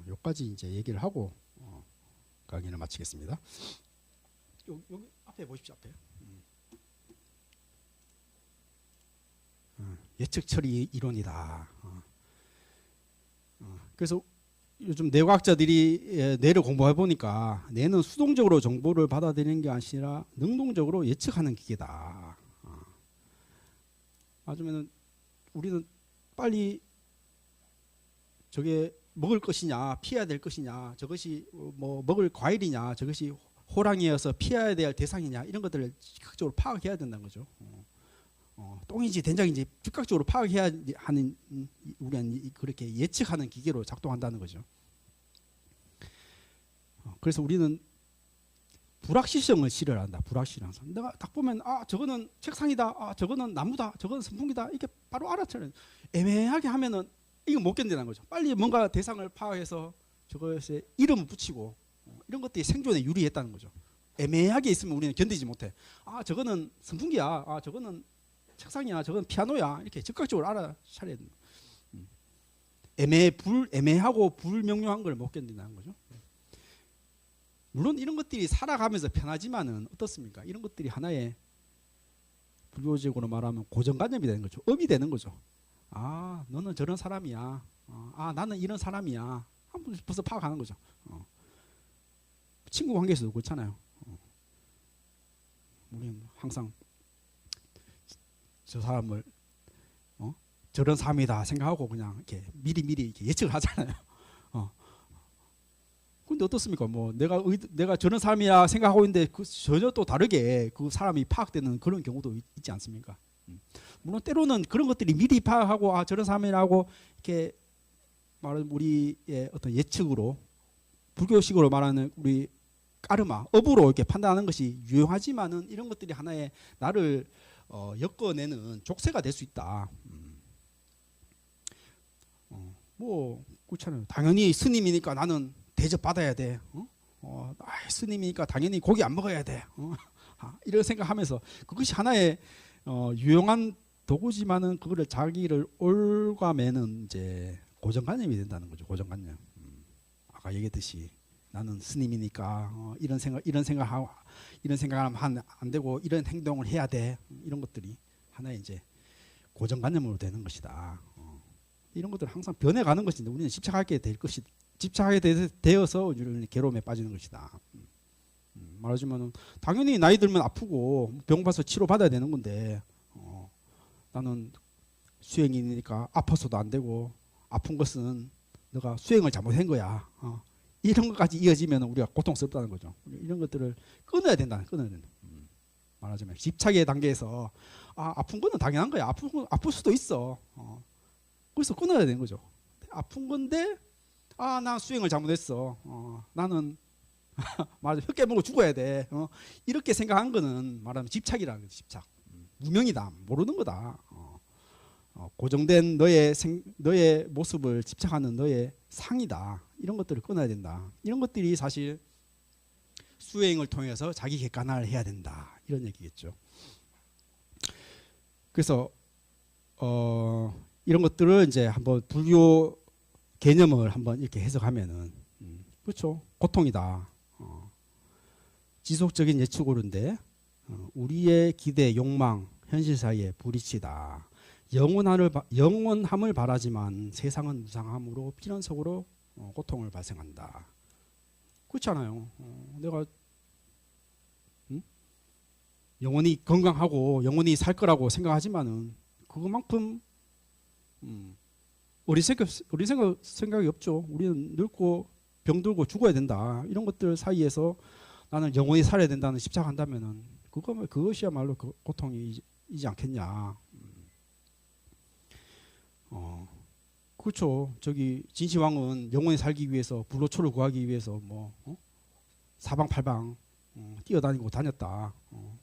요까지 이제 얘기를 하고 강의를 마치겠습니다. 여기 앞에 보십시오. 앞에 예측 처리 이론이다. 그래서 요즘 뇌과학자들이 뇌를 공부해 보니까 뇌는 수동적으로 정보를 받아들이는 게 아니라 능동적으로 예측하는 기계다. 맞으면은 우리는 빨리 저게 먹을 것이냐 피해야 될 것이냐 저것이 뭐 먹을 과일이냐 저것이 호랑이여서 피해야 될 대상이냐 이런 것들을 즉각적으로 파악해야 된다는 거죠. 똥인지 된장인지 즉각적으로 파악해야 하는 우리는 그렇게 예측하는 기계로 작동한다는 거죠. 그래서 우리는 불확실성을 싫어한다. 불확실한. 내가 딱 보면 저거는 책상이다. 저거는 나무다. 저거는 선풍기다. 이렇게 바로 알아차려. 애매하게 하면은 이거 못 견디는 거죠. 빨리 뭔가 대상을 파악해서 저것에 이름을 붙이고 이런 것들이 생존에 유리했다는 거죠. 애매하게 있으면 우리는 견디지 못해. 저거는 선풍기야. 저거는 책상이야. 저건 피아노야. 이렇게 즉각적으로 알아차려야 된다. 애매하고 불명료한 걸 못 견딘다는 거죠. 물론 이런 것들이 살아가면서 편하지만은 어떻습니까? 이런 것들이 하나의 불교적으로 말하면 고정관념이 되는 거죠. 업이 되는 거죠. 너는 저런 사람이야. 나는 이런 사람이야. 한번 벌써 파악하는 거죠. 친구 관계에서도 그렇잖아요. 우리는 항상 저 사람을 저런 사람이다 생각하고 그냥 이렇게 미리 이렇게 예측을 하잖아요. 근데 어떻습니까? 뭐 내가 저런 사람이야 생각하고 있는데 전혀 또 다르게 그 사람이 파악되는 그런 경우도 있지 않습니까? 물론 때로는 그런 것들이 미리 파악하고 저런 사람이라고 이렇게 말하는 우리의 어떤 예측으로 불교식으로 말하는 우리 까르마 업으로 이렇게 판단하는 것이 유용하지만은 이런 것들이 하나의 나를 엮어내는 족쇄가 될 수 있다. 뭐 그렇잖아요. 당연히 스님이니까 나는 대접 받아야 돼. 스님이니까 당연히 고기 안 먹어야 돼. 이런 생각하면서 그것이 하나의 유용한 도구지만은 그거를 자기를 올가매는 이제 고정관념이 된다는 거죠. 고정관념. 아까 얘기했듯이 나는 스님이니까 이런 생각하면 안 되고 이런 행동을 해야 돼. 이런 것들이 하나의 이제 고정관념으로 되는 것이다. 이런 것들 항상 변해가는 것인데 우리는 집착하게 되어서 괴로움에 빠지는 것이다. 말하자면 당연히 나이 들면 아프고 병 봐서 치료 받아야 되는 건데 나는 수행이니까 아파서도 안 되고 아픈 것은 너가 수행을 잘못한 거야. 이런 것까지 이어지면 우리가 고통스럽다는 거죠. 이런 것들을 끊어야 된다. 말하자면 집착의 단계에서 아픈 거는 당연한 거야. 아플 수도 있어. 그래서 끊어야 되는 거죠. 아픈 건데 나 수행을 잘못했어. 나는 혀 깨물고 죽어야 돼. 이렇게 생각한 거는 말하면 집착이라는 거죠. 집착. 무명이다. 모르는 거다. 고정된 너의 모습을 집착하는 너의 상이다. 이런 것들을 끊어야 된다. 이런 것들이 사실 수행을 통해서 자기 객관화를 해야 된다. 이런 얘기겠죠. 그래서 이런 것들을 이제 한번 불교 개념을 한번 이렇게 해석하면은 그렇죠. 고통이다. 지속적인 예측오류인데 우리의 기대, 욕망, 현실 사이에 부딪히다. 영원함을 바라지만 세상은 무상함으로 필연 속으로 고통을 발생한다. 그렇잖아요. 내가 영원히 건강하고 영원히 살 거라고 생각하지만은 그것만큼 생각이 없죠. 우리는 늙고 병들고 죽어야 된다. 이런 것들 사이에서 나는 영원히 살아야 된다는 집착한다면은 그것이야말로 그 고통이지 않겠냐. 그렇죠. 저기 진시황은 영원히 살기 위해서 불로초를 구하기 위해서 뭐 사방팔방 뛰어다니고 다녔다.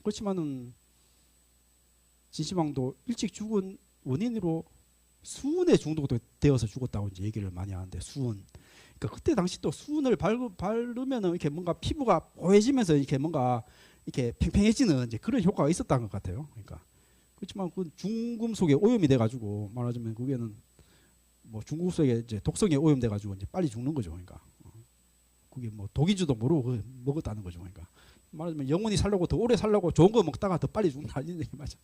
그렇지만은 진시황도 일찍 죽은 원인으로 수은에 중독되어서 죽었다고 이제 얘기를 많이 하는데 수은. 그러니까 그때 당시 또 수은을 바르면은 이렇게 뭔가 피부가 뽀해지면서 이렇게 뭔가 이렇게 팽팽해지는 이제 그런 효과가 있었다는 것 같아요. 그러니까 그렇지만 그 중금속에 오염이 돼가지고 말하자면 그게는 뭐 중금속에 이제 독성에 오염돼가지고 이제 빨리 죽는 거죠. 그러니까 그게 뭐 독인지도 모르고 먹었다는 거죠. 그러니까 말하자면 영원히 살려고 더 오래 살려고 좋은 거 먹다가 더 빨리 죽는다 이런 얘기 맞아.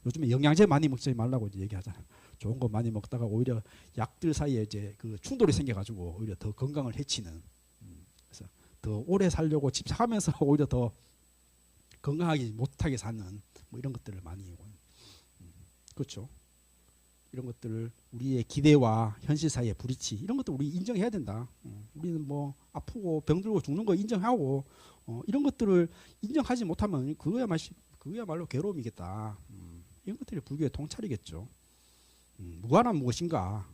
요즘에 영양제 많이 먹지 말라고 이제 얘기하잖아요. 좋은 거 많이 먹다가 오히려 약들 사이에 이제 그 충돌이 생겨가지고 오히려 더 건강을 해치는. 그래서 더 오래 살려고 집착하면서 오히려 더 건강하게 못하게 사는 뭐 이런 것들을 많이 그렇죠. 이런 것들을 우리의 기대와 현실 사이의 불이치 이런 것도 우리 인정해야 된다. 우리는 뭐 아프고 병들고 죽는 거 인정하고 이런 것들을 인정하지 못하면 그거야말로 괴로움이겠다. 이런 것들이 불교의 통찰이겠죠. 무한한 무엇인가?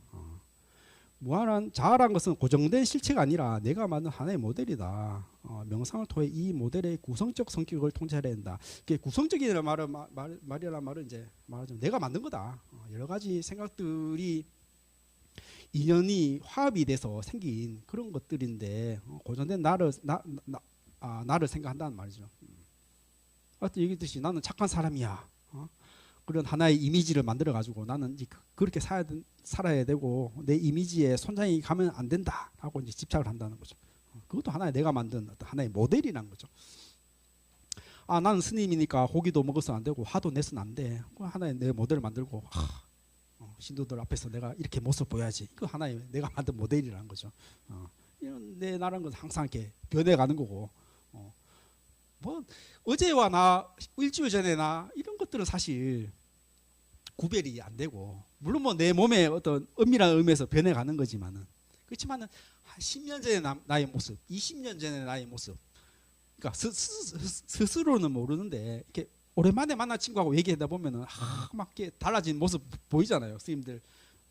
무한한 자아란 것은 고정된 실체가 아니라 내가 만든 하나의 모델이다. 명상을 통해 이 모델의 구성적 성격을 통찰해야 된다. 구성적이라는 말은 이제 말하자면 내가 만든 거다. 여러 가지 생각들이 인연이 화합이 돼서 생긴 그런 것들인데 고정된 나를 생각한다는 말이죠. 아까 얘기했듯이 나는 착한 사람이야. 그런 하나의 이미지를 만들어 가지고 나는 이제 그렇게 살아야 되고 내 이미지에 손상이 가면 안 된다라고 이제 집착을 한다는 거죠. 그것도 하나의 내가 만든 어떤 하나의 모델이라는 거죠. 나는 스님이니까 고기도 먹어서는 안 되고 화도 내서는 안 돼. 하나의 내 모델을 만들고 신도들 앞에서 내가 이렇게 모습 보여야지. 그 하나의 내가 만든 모델이라는 거죠. 이런 내 나라는 건 항상 이렇게 변해가는 거고. 뭐 어제와 나 일주일 전에 나 이런 것들은 사실 구별이 안 되고 물론 뭐 내 몸의 어떤 엄밀한 의미에서 변해가는 거지만은 그렇지만은 한 10년 전에 나의 모습, 20년 전에 나의 모습, 그러니까 스스로는 모르는데 이렇게 오랜만에 만난 친구하고 얘기하다 보면은 막 이렇게 달라진 모습 보이잖아요. 선생님들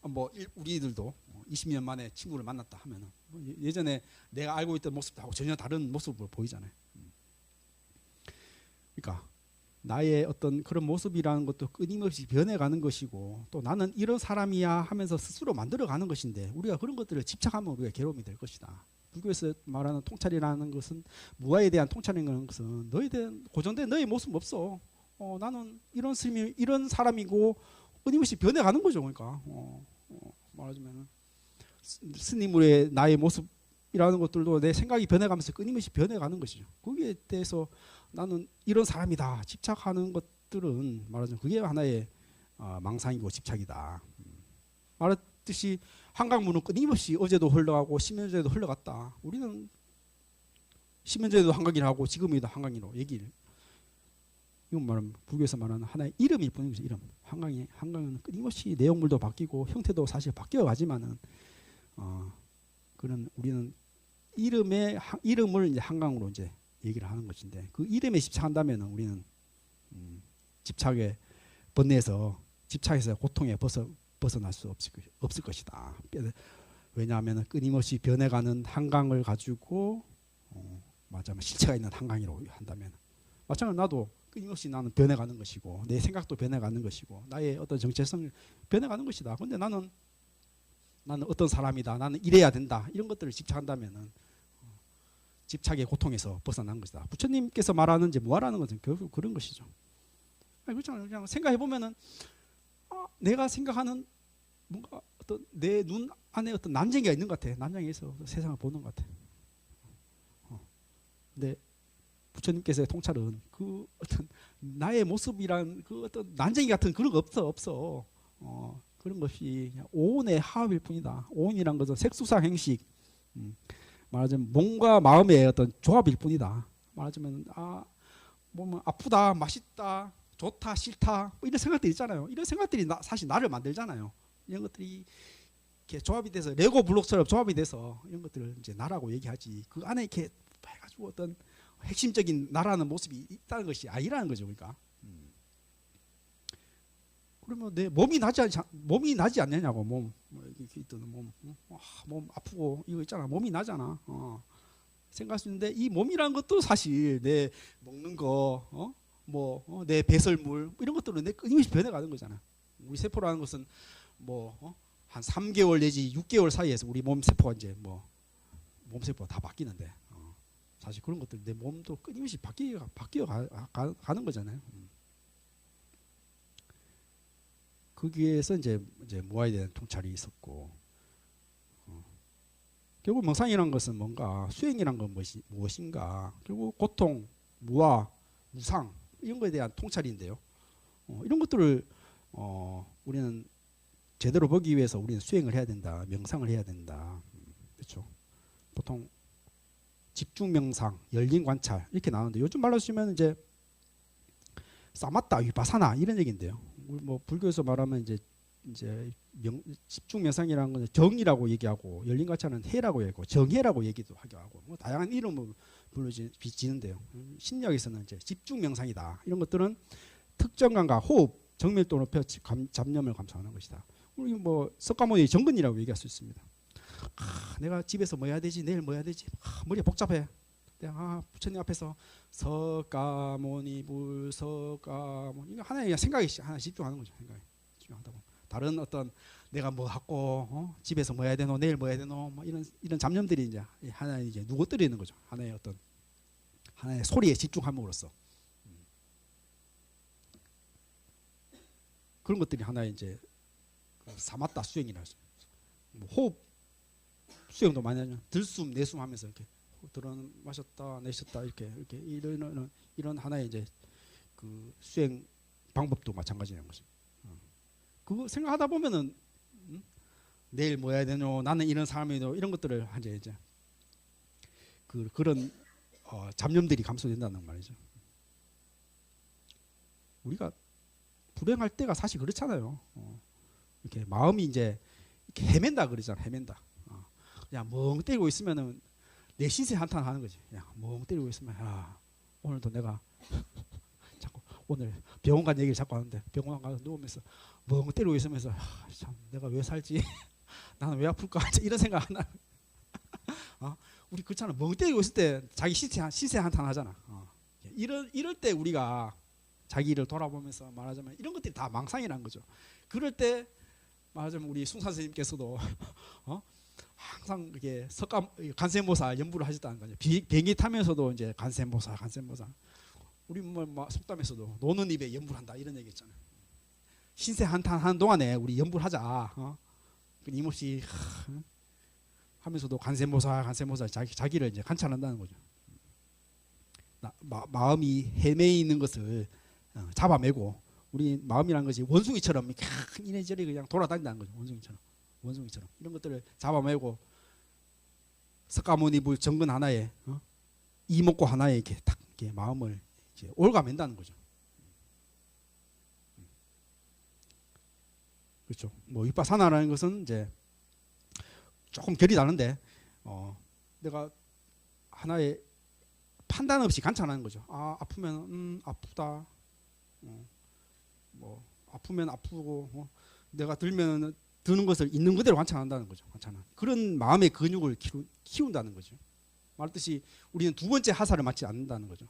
뭐 우리들도 20년 만에 친구를 만났다 하면은 예전에 내가 알고 있던 모습하고 전혀 다른 모습을 보이잖아요. 그러니까 나의 어떤 그런 모습이라는 것도 끊임없이 변해가는 것이고 또 나는 이런 사람이야 하면서 스스로 만들어가는 것인데 우리가 그런 것들을 집착하면 우리가 괴로움이 될 것이다. 불교에서 말하는 통찰이라는 것은 무아에 대한 통찰이라는 것은 너에 대한 고정된 너의 모습 없어. 나는 이런 스님이 이런 사람이고 끊임없이 변해가는 거죠. 그러니까 말하자면 스님의 나의 모습이라는 것들도 내 생각이 변해가면서 끊임없이 변해가는 것이죠. 거기에 대해서 나는 이런 사람이다 집착하는 것들은 말하자면 그게 하나의 망상이고 집착이다. 말했듯이 한강물은 끊임없이 어제도 흘러가고 10년 전에도 흘러갔다. 우리는 10년 전에도 한강이라 하고 지금이도 한강이로 얘기를. 이건 말하면 불교에서 말하는 하나의 이름일 뿐인 거죠. 이름. 한강은 끊임없이 내용물도 바뀌고 형태도 사실 바뀌어 가지만은 그런 우리는 이름을 이제 한강으로 이제 얘기를 하는 것인데 그 이름에 집착한다면 우리는 집착의 번뇌에서 집착에서 고통에 벗어날 수 없을 것이다. 왜냐하면 끊임없이 변해가는 한강을 가지고 말하자면 실체가 있는 한강이라고 한다면 마찬가지로 나도 끊임없이 나는 변해가는 것이고 내 생각도 변해가는 것이고 나의 어떤 정체성을 변해가는 것이다. 그런데 나는 어떤 사람이다. 나는 이래야 된다. 이런 것들을 집착한다면은 집착의 고통에서 벗어난 것이다. 부처님께서 말하는 이제 무아라는 것은 결국 그런 것이죠. 그렇잖아요. 그냥 생각해 보면은 내가 생각하는 뭔가 어떤 내 눈 안에 어떤 난쟁이가 있는 것 같아. 난쟁이에서 세상을 보는 것 같아. 근데 부처님께서의 통찰은 그 어떤 나의 모습이란 그 어떤 난쟁이 같은 그런 거 없어. 그런 것이 그냥 오온의 화합일 뿐이다. 오온이란 것은 색수상 행식. 말하자면 몸과 마음의 어떤 조합일 뿐이다. 말하자면 뭐 아프다, 맛있다, 좋다, 싫다 뭐 이런 생각들이 있잖아요. 이런 생각들이 사실 나를 만들잖아요. 이런 것들이 이렇게 조합이 돼서 레고 블록처럼 조합이 돼서 이런 것들을 이제 나라고 얘기하지. 그 안에 이렇게 해가지고 어떤 핵심적인 나라는 모습이 있다는 것이 아니라는 거죠. 그러니까. 그러면 내 몸이 나지 않느냐고. 몸 이렇게 있던 몸 아프고 이거 있잖아. 몸이 나잖아. 생각할 수 있는데 이 몸이라는 것도 사실 내 먹는 거, 내 배설물 이런 것들은 내 끊임없이 변해가는 거잖아. 우리 세포라는 것은 한 3개월 내지 6개월 사이에서 우리 몸 세포가 이제 몸 세포가 다 바뀌는데 사실 그런 것들 내 몸도 끊임없이 바뀌어 가는 거잖아요. 거기에서 이제 무아에 대한 통찰이 있었고 결국 명상이라는 것은 뭔가 수행이라는 건 무엇인가 결국 고통, 무아, 무상 이런 것에 대한 통찰인데요. 이런 것들을 우리는 제대로 보기 위해서 우리는 수행을 해야 된다, 명상을 해야 된다. 그렇죠. 보통 집중 명상, 열린 관찰 이렇게 나오는데 요즘 말로 쓰면 이제 사마타, 위파사나 이런 얘기인데요. 불교에서 말하면 이제 집중 명상이라는 건 정이라고 얘기하고 열린 관찰은 해라고 얘기하고 정해라고 얘기도 하고 다양한 이름을 불러지는데요. 신약에서는 이제 집중 명상이다. 이런 것들은 특정 감각, 호흡, 정밀도 높여 잡념을 감소하는 것이다. 우리 석가모니 정근이라고 얘기할 수 있습니다. 내가 집에서 뭐 해야 되지? 내일 뭐 해야 되지? 머리가 복잡해. 부처님 앞에서 석가모니 석가모니 이거 하나의 생각이 하나 집중하는 거죠. 생각에 집중하다 보면 다른 어떤 내가 뭐 하고 집에서 뭐 해야 되노? 내일 뭐 해야 되노? 이런 잡념들이 이제 하나의 이제 누구들이 거죠. 하나의 소리에 집중함으로써 그런 것들이 하나의 이제 사마타 수행이라 하죠. 호흡 수행도 많이 하죠. 들숨 내숨 하면서 이렇게 들어 마셨다 내쉬었다 이렇게 이런 하나의 이제 그 수행 방법도 마찬가지라는 거죠. 그거 생각하다 보면은 내일 뭐 해야 되노? 나는 이런 사람이노? 이런 것들을 이제 그런 잡념들이 감소된다는 말이죠. 우리가 불행할 때가 사실 그렇잖아요. 이렇게 마음이 이제 이렇게 헤맨다 그러잖아. 헤맨다. 그냥 멍 때리고 있으면은 내 신세 한탄하는 거지. 그냥 멍 때리고 있으면 오늘도 내가 자꾸 오늘 병원 간 얘기를 자꾸 하는데 병원 가서 누우면서 멍 때리고 있으면서 참 내가 왜 살지? 나는 왜 아플까? 이런 생각 하나. 우리 그렇잖아. 멍 때리고 있을 때 자기 신세 한탄하잖아. 이럴 때 우리가 자기를 돌아보면서 말하자면 이런 것들이 다 망상이라는 거죠. 그럴 때 말하자면 우리 숭산 선생님께서도 항상 이렇게 간세모사 연부를 하셨다는 거죠. 비행기 타면서도 이제 간세모사 우리 속담에서도 노는 입에 연부를 한다 이런 얘기 있잖아요. 신세 한탄하는 동안에 우리 연부를 하자. 끊임없이 하면서도 간세모사 자기를 이제 관찰한다는 거죠. 마음이 헤매이는 것을 잡아매고 우리 마음이라는 것이 원숭이처럼 이래저래 그냥 돌아다닌다는 거죠. 원숭이처럼 이런 것들을 잡아매고 석가모니 불 정근 하나에 이목구 하나에 이렇게 딱 이렇게 마음을 이제 올가맨다는 거죠. 그렇죠. 위파사나라는 것은 이제 조금 결이 다른데 내가 하나의 판단 없이 관찰하는 거죠. 아프면 아프다. 아프면 아프고 내가 들면 드는 것을 있는 그대로 관찰한다는 거죠. 그런 마음의 근육을 키운다는 거죠. 말했듯이 우리는 두 번째 하사를 맞지 않는다는 거죠.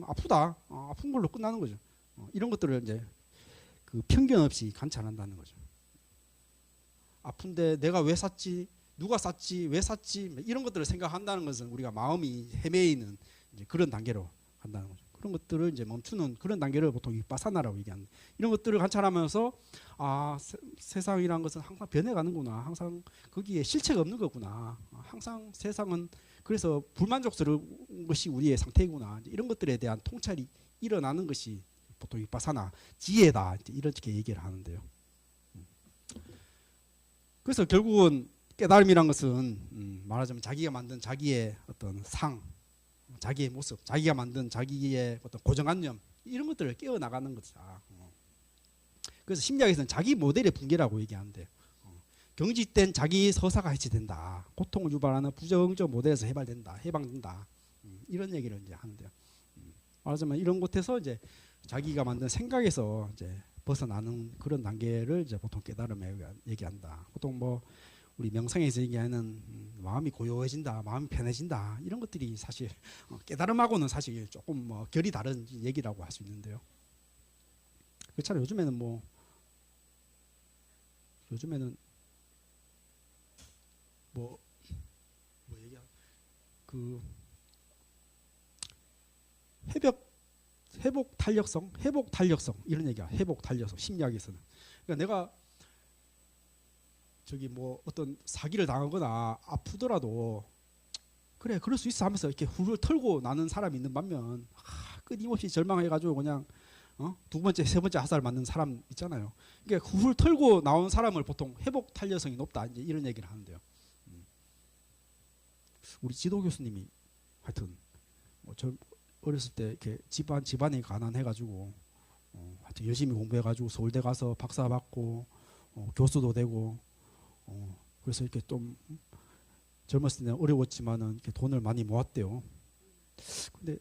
아프다. 아픈 걸로 끝나는 거죠. 이런 것들을 이제 그 편견 없이 관찰한다는 거죠. 아픈데 내가 왜 샀지? 누가 샀지? 왜 샀지? 이런 것들을 생각한다는 것은 우리가 마음이 헤매이는 이제 그런 단계로 간다는 거죠. 그런 것들을 이제 멈추는 그런 단계를 보통 위파사나라고 얘기하는데 이런 것들을 관찰하면서 세상이란 것은 항상 변해가는구나. 항상 거기에 실체가 없는 거구나. 항상 세상은 그래서 불만족스러운 것이 우리의 상태이구나. 이런 것들에 대한 통찰이 일어나는 것이 보통 위파사나 지혜다. 이렇게 얘기를 하는데요. 그래서 결국은 깨달음이란 것은 말하자면 자기가 만든 자기의 어떤 자기의 모습, 자기가 만든 자기의 어떤 고정관념 이런 것들을 깨어나가는 것이다. 그래서 심리학에서는 자기 모델의 붕괴라고 얘기하는데 경직된 자기 서사가 해체된다. 고통을 유발하는 부정적 모델에서 해방된다. 이런 얘기를 이제 하는데요. 말하자면 이런 곳에서 이제 자기가 만든 생각에서 이제 벗어나는 그런 단계를 이제 보통 깨달음에 얘기한다. 보통 뭐 우리 명상에서 얘기하는 마음이 고요해진다, 마음이 편해진다 이런 것들이 사실 깨달음하고는 사실 조금 뭐 결이 다른 얘기라고 할 수 있는데요. 그렇잖아요. 요즘에는 뭐 얘기야 그 회복 탄력성 이런 얘기야. 회복 탄력성 심리학에서는. 그러니까 내가 저기 뭐 어떤 사기를 당하거나 아프더라도 그래 그럴 수 있어 하면서 이렇게 훌훌 털고 나는 사람이 있는 반면 끊임없이 절망해가지고 그냥 두 번째 세 번째 화살 맞는 사람 있잖아요. 그러니까 훌훌 털고 나온 사람을 보통 회복 탄력성이 높다 이제 이런 얘기를 하는데요. 우리 지도 교수님이 하여튼 뭐 어렸을 때 이렇게 집안이 가난해가지고 하여튼 열심히 공부해가지고 서울대 가서 박사 받고 교수도 되고 그래서 이렇게 좀 젊었을 때는 어려웠지만은 이렇게 돈을 많이 모았대요. 근데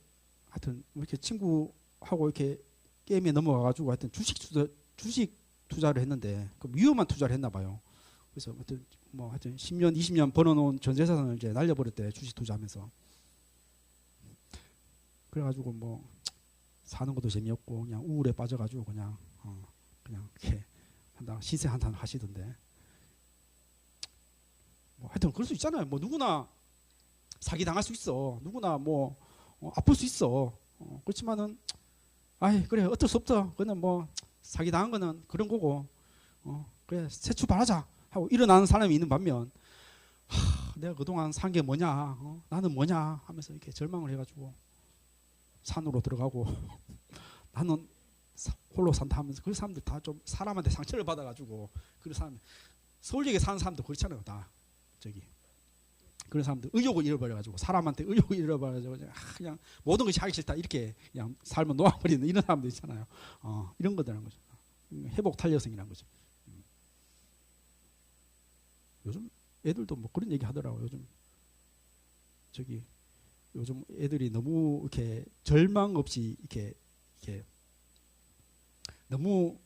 하여튼 이렇게 친구하고 이렇게 게임에 넘어가가지고 하여튼 주식 투자를 했는데 그 위험한 투자를 했나 봐요. 그래서 하여튼 10년 20년 벌어놓은 전 재산을 이제 날려버렸대 주식 투자하면서. 그래가지고 뭐 사는 것도 재미없고 그냥 우울에 빠져가지고 그냥 이렇게 시세 한탄 하시던데. 뭐 하여튼 그럴 수 있잖아요. 뭐 누구나 사기 당할 수 있어. 누구나 뭐 아플 수 있어. 그렇지만은 아이 그래 어쩔 수 없다. 그는 뭐 사기 당한 거는 그런 거고. 그래 새 출발하자 하고 일어나는 사람이 있는 반면 내가 그동안 산 게 뭐냐, 나는 뭐냐 하면서 이렇게 절망을 해가지고 산으로 들어가고 나는 홀로 산다 하면서 그 사람들 다 좀 사람한테 상처를 받아가지고 그런 사람 서울역에 사는 사람도 그렇잖아요. 다 저기 그런 사람들 의욕을 잃어버려가지고 사람한테 의욕을 잃어버려가지고 그냥 모든 것이 하기 싫다 이렇게 그냥 삶을 놓아버리는 이런 사람들 있잖아요. 이런 거들한 거죠. 회복 탄력성이라는 거죠. 요즘 애들도 뭐 그런 얘기 하더라고요. 요즘 애들이 너무 이렇게 절망 없이 이렇게 너무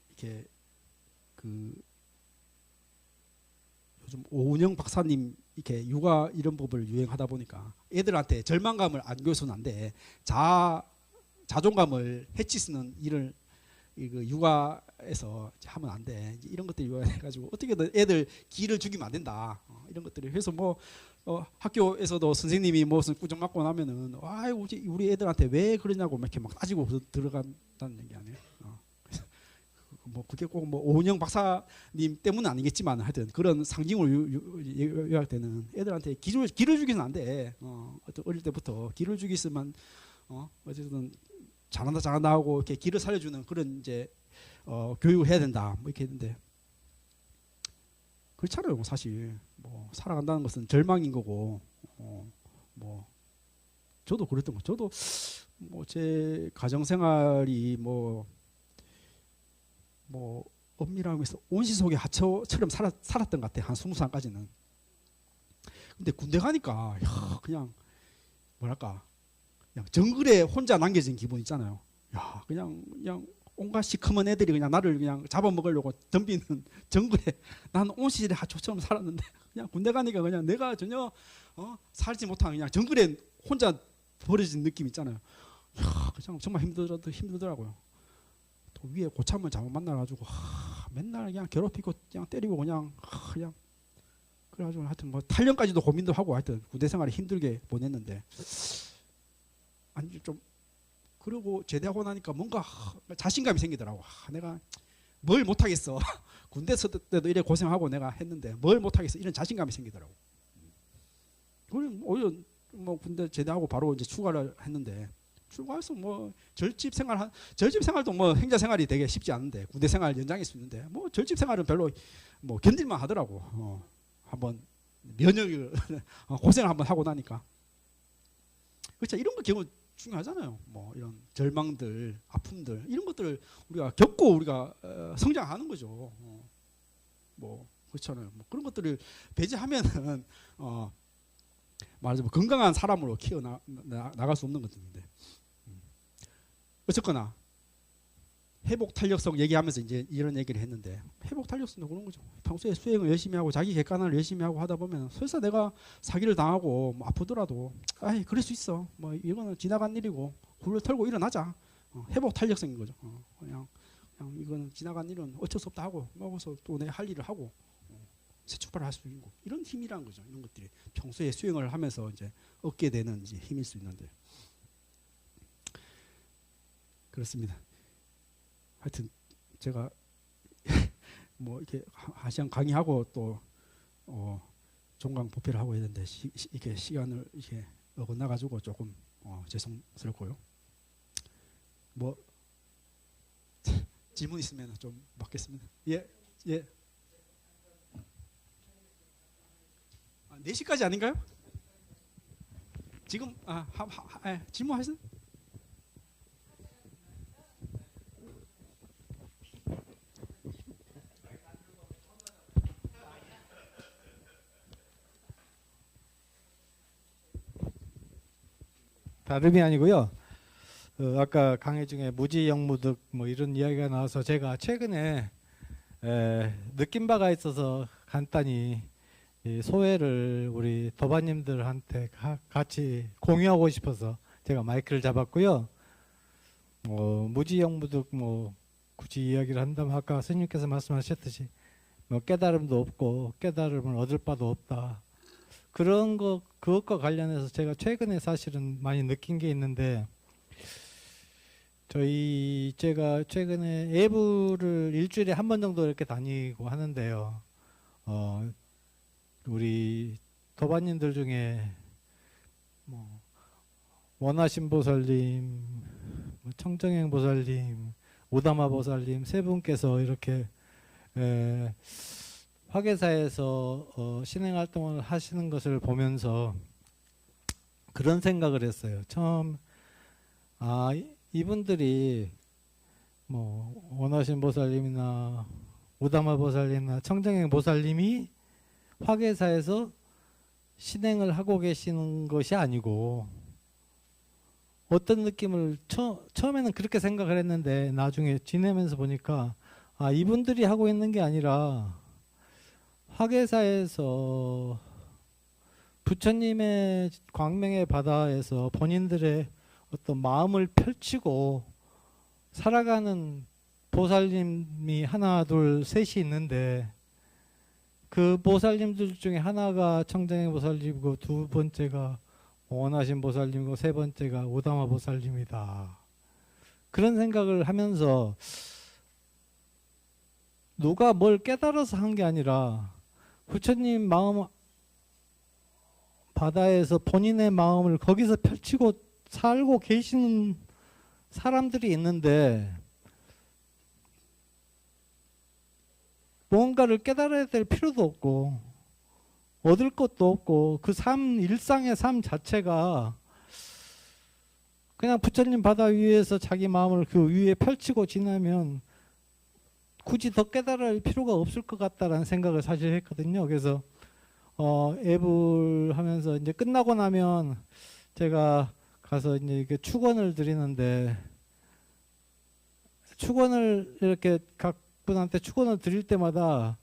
이렇게 요즘 오은영 박사님 이렇게 육아 이런 법을 유행하다 보니까 애들한테 절망감을 안겨서는 안 돼. 자존감을 해치는 일을 육아에서 하면 안 돼. 이런 것들이 유행해가지고 어떻게든 애들 기를 죽이면 안 된다. 이런 것들이 해서 뭐 학교에서도 선생님이 무슨 꾸정 맞고 나면은 아이고 우리 애들한테 왜 그러냐고 이렇게 막 따지고 들어간다는 얘기 아니에요. 뭐 그게 꼭 뭐 오은영 박사님 때문은 아니겠지만 하여튼 그런 상징으로 요약되는 애들한테 기를 죽이면 안 돼. 어릴 때부터 기를 죽이면 어쨌든 잘한다 하고 이렇게 길을 살려주는 그런 이제 교육을 해야 된다 뭐 이렇게 했는데 그렇잖아요. 사실 뭐 살아간다는 것은 절망인 거고 뭐 저도 그랬던 거. 저도 뭐 제 가정 생활이 뭐 엄밀하게 해서 온실 속의 하처처럼 살았던 것 같아. 한 20살까지는. 근데 군대 가니까 그냥 뭐랄까 그냥 정글에 혼자 남겨진 기분 있잖아요. 야 그냥 온갖 시커먼 애들이 그냥 나를 그냥 잡아먹으려고 덤비는 정글에 난 온실의 하초처럼 살았는데 그냥 군대 가니까 그냥 내가 전혀 살지 못한 그냥 정글에 혼자 버려진 느낌 있잖아요. 야 그냥 정말 힘들더라고요. 또 위에 고참을 잘못 만나가지고 맨날 그냥 괴롭히고 그냥 때리고 그냥 그래가지고 하여튼 뭐 탈영까지도 고민도 하고 하여튼 군대 생활을 힘들게 보냈는데 아니 좀 그러고 제대하고 나니까 뭔가 자신감이 생기더라고. 내가 뭘 못하겠어. 군대 있을 때도 이래 고생하고 내가 했는데 뭘 못하겠어. 이런 자신감이 생기더라고. 오히려 뭐 군대 제대하고 바로 이제 출가를 했는데 출가해서 뭐 절집 생활도 뭐 행자 생활이 되게 쉽지 않은데 군대 생활 연장일 수 있는데 뭐 절집 생활은 별로 뭐 견딜만 하더라고. 한번 면역을 고생을 한번 하고 나니까 그렇죠. 이런 거 경우 중요하잖아요. 뭐 이런 절망들, 아픔들 이런 것들을 우리가 겪고 우리가 성장하는 거죠. 뭐 그렇잖아요. 뭐 그런 것들을 배제하면은 말하자면 건강한 사람으로 키워 나갈 수 없는 것들인데 어쨌거나 회복 탄력성 얘기하면서 이제 이런 얘기를 했는데 회복 탄력성도 그런 거죠. 평소에 수행을 열심히 하고 자기 객관을 열심히 하고 하다 보면 설사 내가 사기를 당하고 뭐 아프더라도 아이 그럴 수 있어. 뭐 이거는 지나간 일이고 굴을 털고 일어나자. 회복 탄력성인 거죠. 그냥 이거는 지나간 일은 어쩔 수 없다 하고 먹어서 또 내 할 일을 하고 새 출발을 할 수 있는 거. 이런 힘이란 거죠. 이런 것들이 평소에 수행을 하면서 이제 얻게 되는 이제 힘일 수 있는데 그렇습니다. 하여튼 제가 뭐 이렇게 하시장 강의하고 또 종강 보패를 하고 있는데 이렇게 시간을 이렇게 어긋나 가지고 조금 죄송스럽고요. 뭐 질문 있으면 좀 받겠습니다. 예. 4시까지 아닌가요? 지금 질문하세요. 다름이 아니고요. 아까 강의 중에 무지영무득 뭐 이런 이야기가 나와서 제가 최근에 느낀 바가 있어서 간단히 이 소회를 우리 도반님들한테 같이 공유하고 싶어서 제가 마이크를 잡았고요. 무지영무득 뭐 굳이 이야기를 한다면 아까 스님께서 말씀하셨듯이 뭐 깨달음도 없고 깨달음을 얻을 바도 없다. 그런 거 그것과 관련해서 제가 최근에 사실은 많이 느낀 게 있는데 제가 최근에 애부를 일주일에 한 번 정도 이렇게 다니고 하는데요. 우리 도반님들 중에 뭐 원하신 보살님, 청정행 보살님, 오다마 보살님 세 분께서 이렇게 화계사에서 신행 활동을 하시는 것을 보면서 그런 생각을 했어요. 처음 이분들이 뭐 원하신 보살님이나 오다마 보살님이나 청정행 보살님이 화계사에서 신행을 하고 계시는 것이 아니고 어떤 느낌을 처음에는 그렇게 생각을 했는데 나중에 지내면서 보니까 이분들이 하고 있는 게 아니라 화계사에서 부처님의 광명의 바다에서 본인들의 어떤 마음을 펼치고 살아가는 보살님이 하나 둘 셋이 있는데 그 보살님들 중에 하나가 청정행 보살님이고 두 번째가 원하신 보살님이고 세 번째가 오다마 보살님이다. 그런 생각을 하면서 누가 뭘 깨달아서 한 게 아니라 부처님 마음 바다에서 본인의 마음을 거기서 펼치고 살고 계시는 사람들이 있는데 뭔가를 깨달아야 될 필요도 없고 얻을 것도 없고 그 일상의 삶 자체가 그냥 부처님 바다 위에서 자기 마음을 그 위에 펼치고 지나면 굳이 더 깨달을 필요가 없을 것 같다라는 생각을 사실 했거든요. 그래서 앱을 하면서 이제 끝나고 나면 제가 가서 이제 이렇게 축원을 드리는데 축원을 이렇게 각 분한테 축원을 드릴 때마다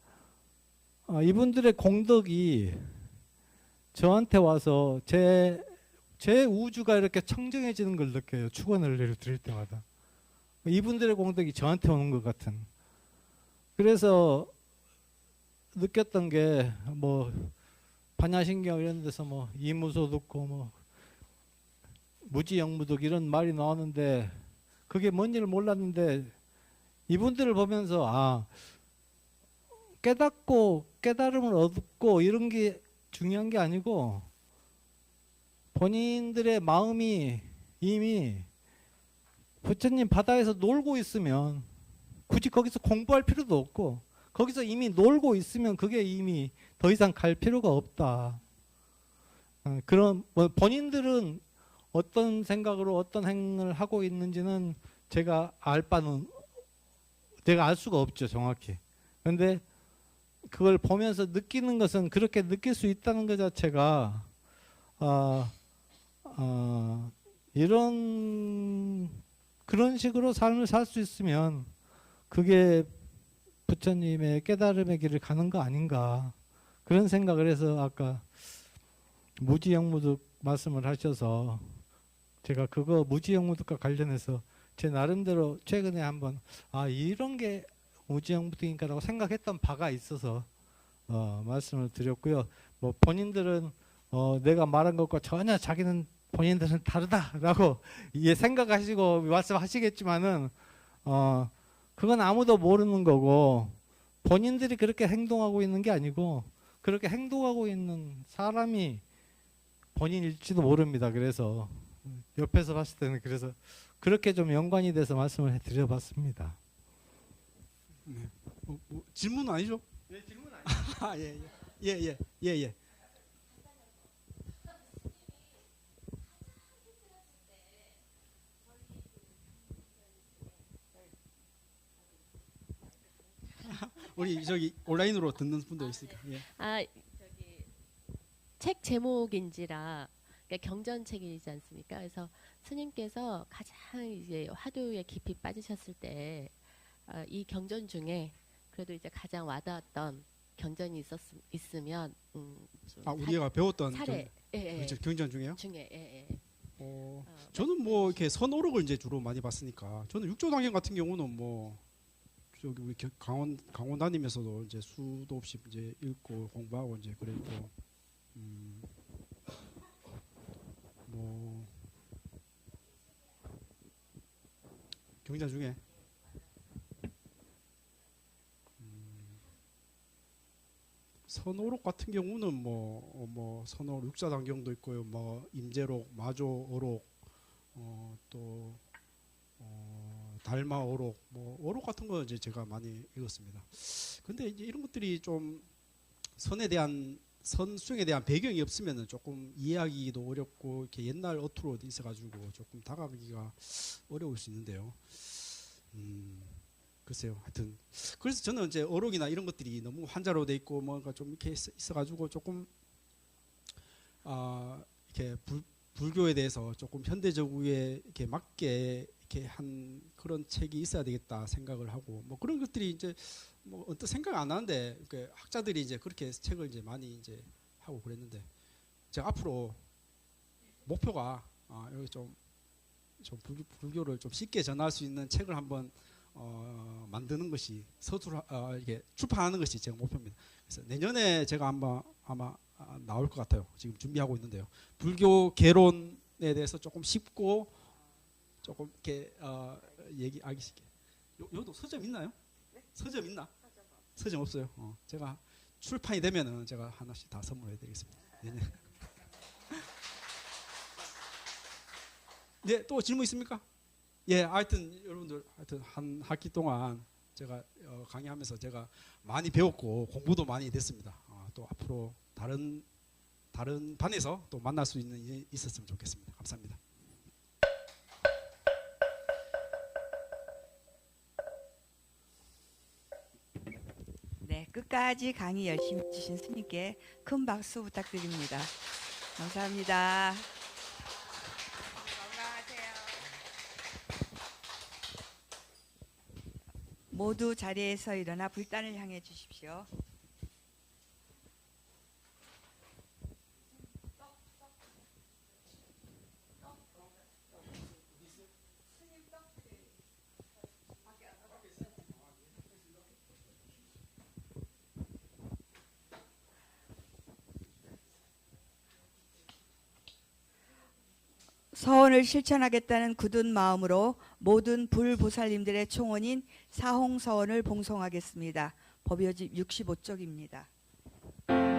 이분들의 공덕이 저한테 와서 제 우주가 이렇게 청정해지는 걸 느껴요. 축원을 드릴 때마다 이분들의 공덕이 저한테 오는 것 같은. 그래서 느꼈던 게 뭐 반야신경 이런 데서 뭐 이무소 듣고 뭐 무지영무득 이런 말이 나오는데 그게 뭔지를 몰랐는데 이분들을 보면서 깨닫고 깨달음을 얻고 이런 게 중요한 게 아니고 본인들의 마음이 이미 부처님 바다에서 놀고 있으면 굳이 거기서 공부할 필요도 없고 거기서 이미 놀고 있으면 그게 이미 더 이상 갈 필요가 없다. 그런 본인들은 어떤 생각으로 어떤 행을 하고 있는지는 제가 알 수가 없죠, 정확히. 그런데 그걸 보면서 느끼는 것은 그렇게 느낄 수 있다는 것 자체가 이런 그런 식으로 삶을 살 수 있으면 그게 부처님의 깨달음의 길을 가는 거 아닌가 그런 생각을 해서 아까 무지영무득 말씀을 하셔서 제가 그거 무지영무득과 관련해서 제 나름대로 최근에 한번 이런 게 무지영무득인가라고 생각했던 바가 있어서 말씀을 드렸고요. 뭐 본인들은 내가 말한 것과 전혀 자기는 본인들은 다르다라고 생각하시고 말씀하시겠지만은 그건 아무도 모르는 거고 본인들이 그렇게 행동하고 있는 게 아니고 그렇게 행동하고 있는 사람이 본인일지도 모릅니다. 그래서 옆에서 봤을 때는 그래서 그렇게 좀 연관이 돼서 말씀을 드려봤습니다. 네. 질문 아니죠? 네, 질문 아니에요. 예. 우리 저기 온라인으로 듣는 분도 있으니까. 예. 저기 책 제목인지라 그러니까 경전책이지 않습니까? 그래서 스님께서 가장 이제 화두에 깊이 빠지셨을 때 이 경전 중에 그래도 이제 가장 와닿았던 경전이 있으면 우리가 배웠던 사례 경전 중에요? 중에 저는 뭐 이렇게 선오록을 이제 주로 많이 봤으니까 저는 육조당경 같은 경우는 뭐 저기 우리 강원 다니면서도 이제 수도 없이 이제 읽고 공부하고 이제 그랬고 뭐 경전 중에 선오록 같은 경우는 뭐 선오록 육자당경도 있고요. 뭐 임재록, 마조어록, 또 달마어록, 뭐 어록 같은 거 이제 제가 많이 읽었습니다. 근데 이제 이런 것들이 좀 선에 대한 선수행에 대한 배경이 없으면은 조금 이해하기도 어렵고 이렇게 옛날 어투로 있어가지고 조금 다가가기가 어려울 수 있는데요. 글쎄요. 하여튼 그래서 저는 이제 어록이나 이런 것들이 너무 한자로 돼 있고 뭔가 좀 이렇게 있어가지고 조금 이렇게 불교에 대해서 조금 현대적으로에 이렇게 맞게 이렇게 한 그런 책이 있어야 되겠다 생각을 하고 뭐 그런 것들이 이제 뭐 언뜻 생각 안 나는데 이렇게 학자들이 이제 그렇게 책을 이제 많이 이제 하고 그랬는데 제가 앞으로 목표가 여기 좀 불교를 좀 쉽게 전할 수 있는 책을 한번 만드는 것이 이게 출판하는 것이 제 목표입니다. 그래서 내년에 제가 아마 나올 것 같아요. 지금 준비하고 있는데요. 불교 개론에 대해서 조금 쉽고 조금 이렇게 얘기하기 쉽게. 여기도 서점 있나요? 네? 서점 있나? 서점 없어요. 제가 출판이 되면은 제가 하나씩 다 선물해드리겠습니다. 네, 또 질문 있습니까? 예, 하여튼 여러분들 하여튼 한 학기 동안 제가 강의하면서 제가 많이 배웠고 공부도 많이 됐습니다. 또 앞으로 다른 반에서 또 만날 수 있는 일이 있었으면 좋겠습니다. 감사합니다. 네, 끝까지 강의 열심히 해주신 스님께 큰 박수 부탁드립니다. 감사합니다. 모두 자리에서 일어나 불단을 향해 주십시오. 서원을 실천하겠다는 굳은 마음으로 모든 불보살님들의 총원인 사홍서원을 봉송하겠습니다. 법요집 65쪽입니다. 나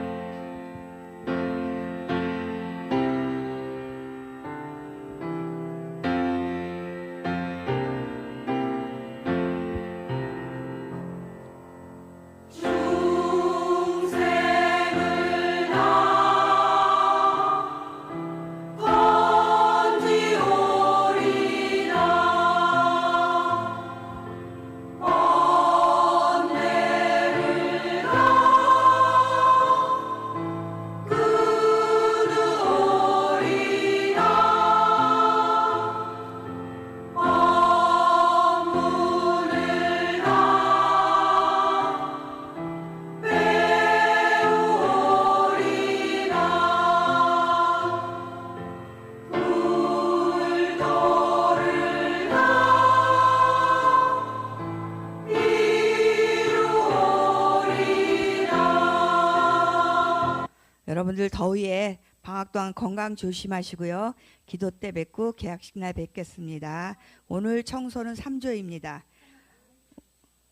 여러분들 더위에 방학 동안 건강 조심하시고요. 기도 때 뵙고 개학식 날 뵙겠습니다. 오늘 청소는 3조입니다.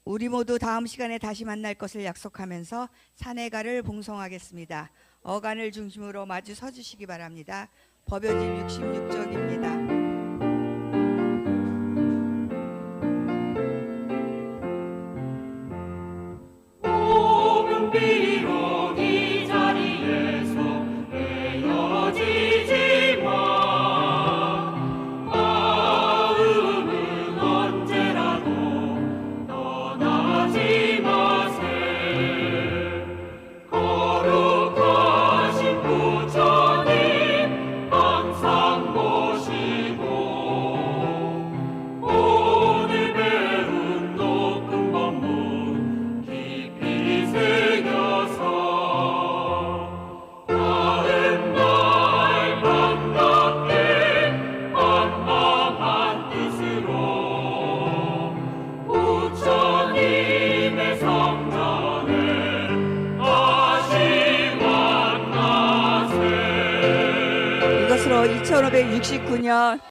우리 모두 다음 시간에 다시 만날 것을 약속하면서 산해가를 봉송하겠습니다. 어간을 중심으로 마주 서주시기 바랍니다. 법요집 66쪽입니다. 비록 이 자리에서 헤어지지만 마음은 언제라도 떠나지 마세. 거룩하신 부처님 항상 모시고 오늘 배운 높은 법문 깊이 새겨서 다음 날 반갑게 만만한 뜻으로 부처님의 성전에 다시 만나세. 이것으로 2569년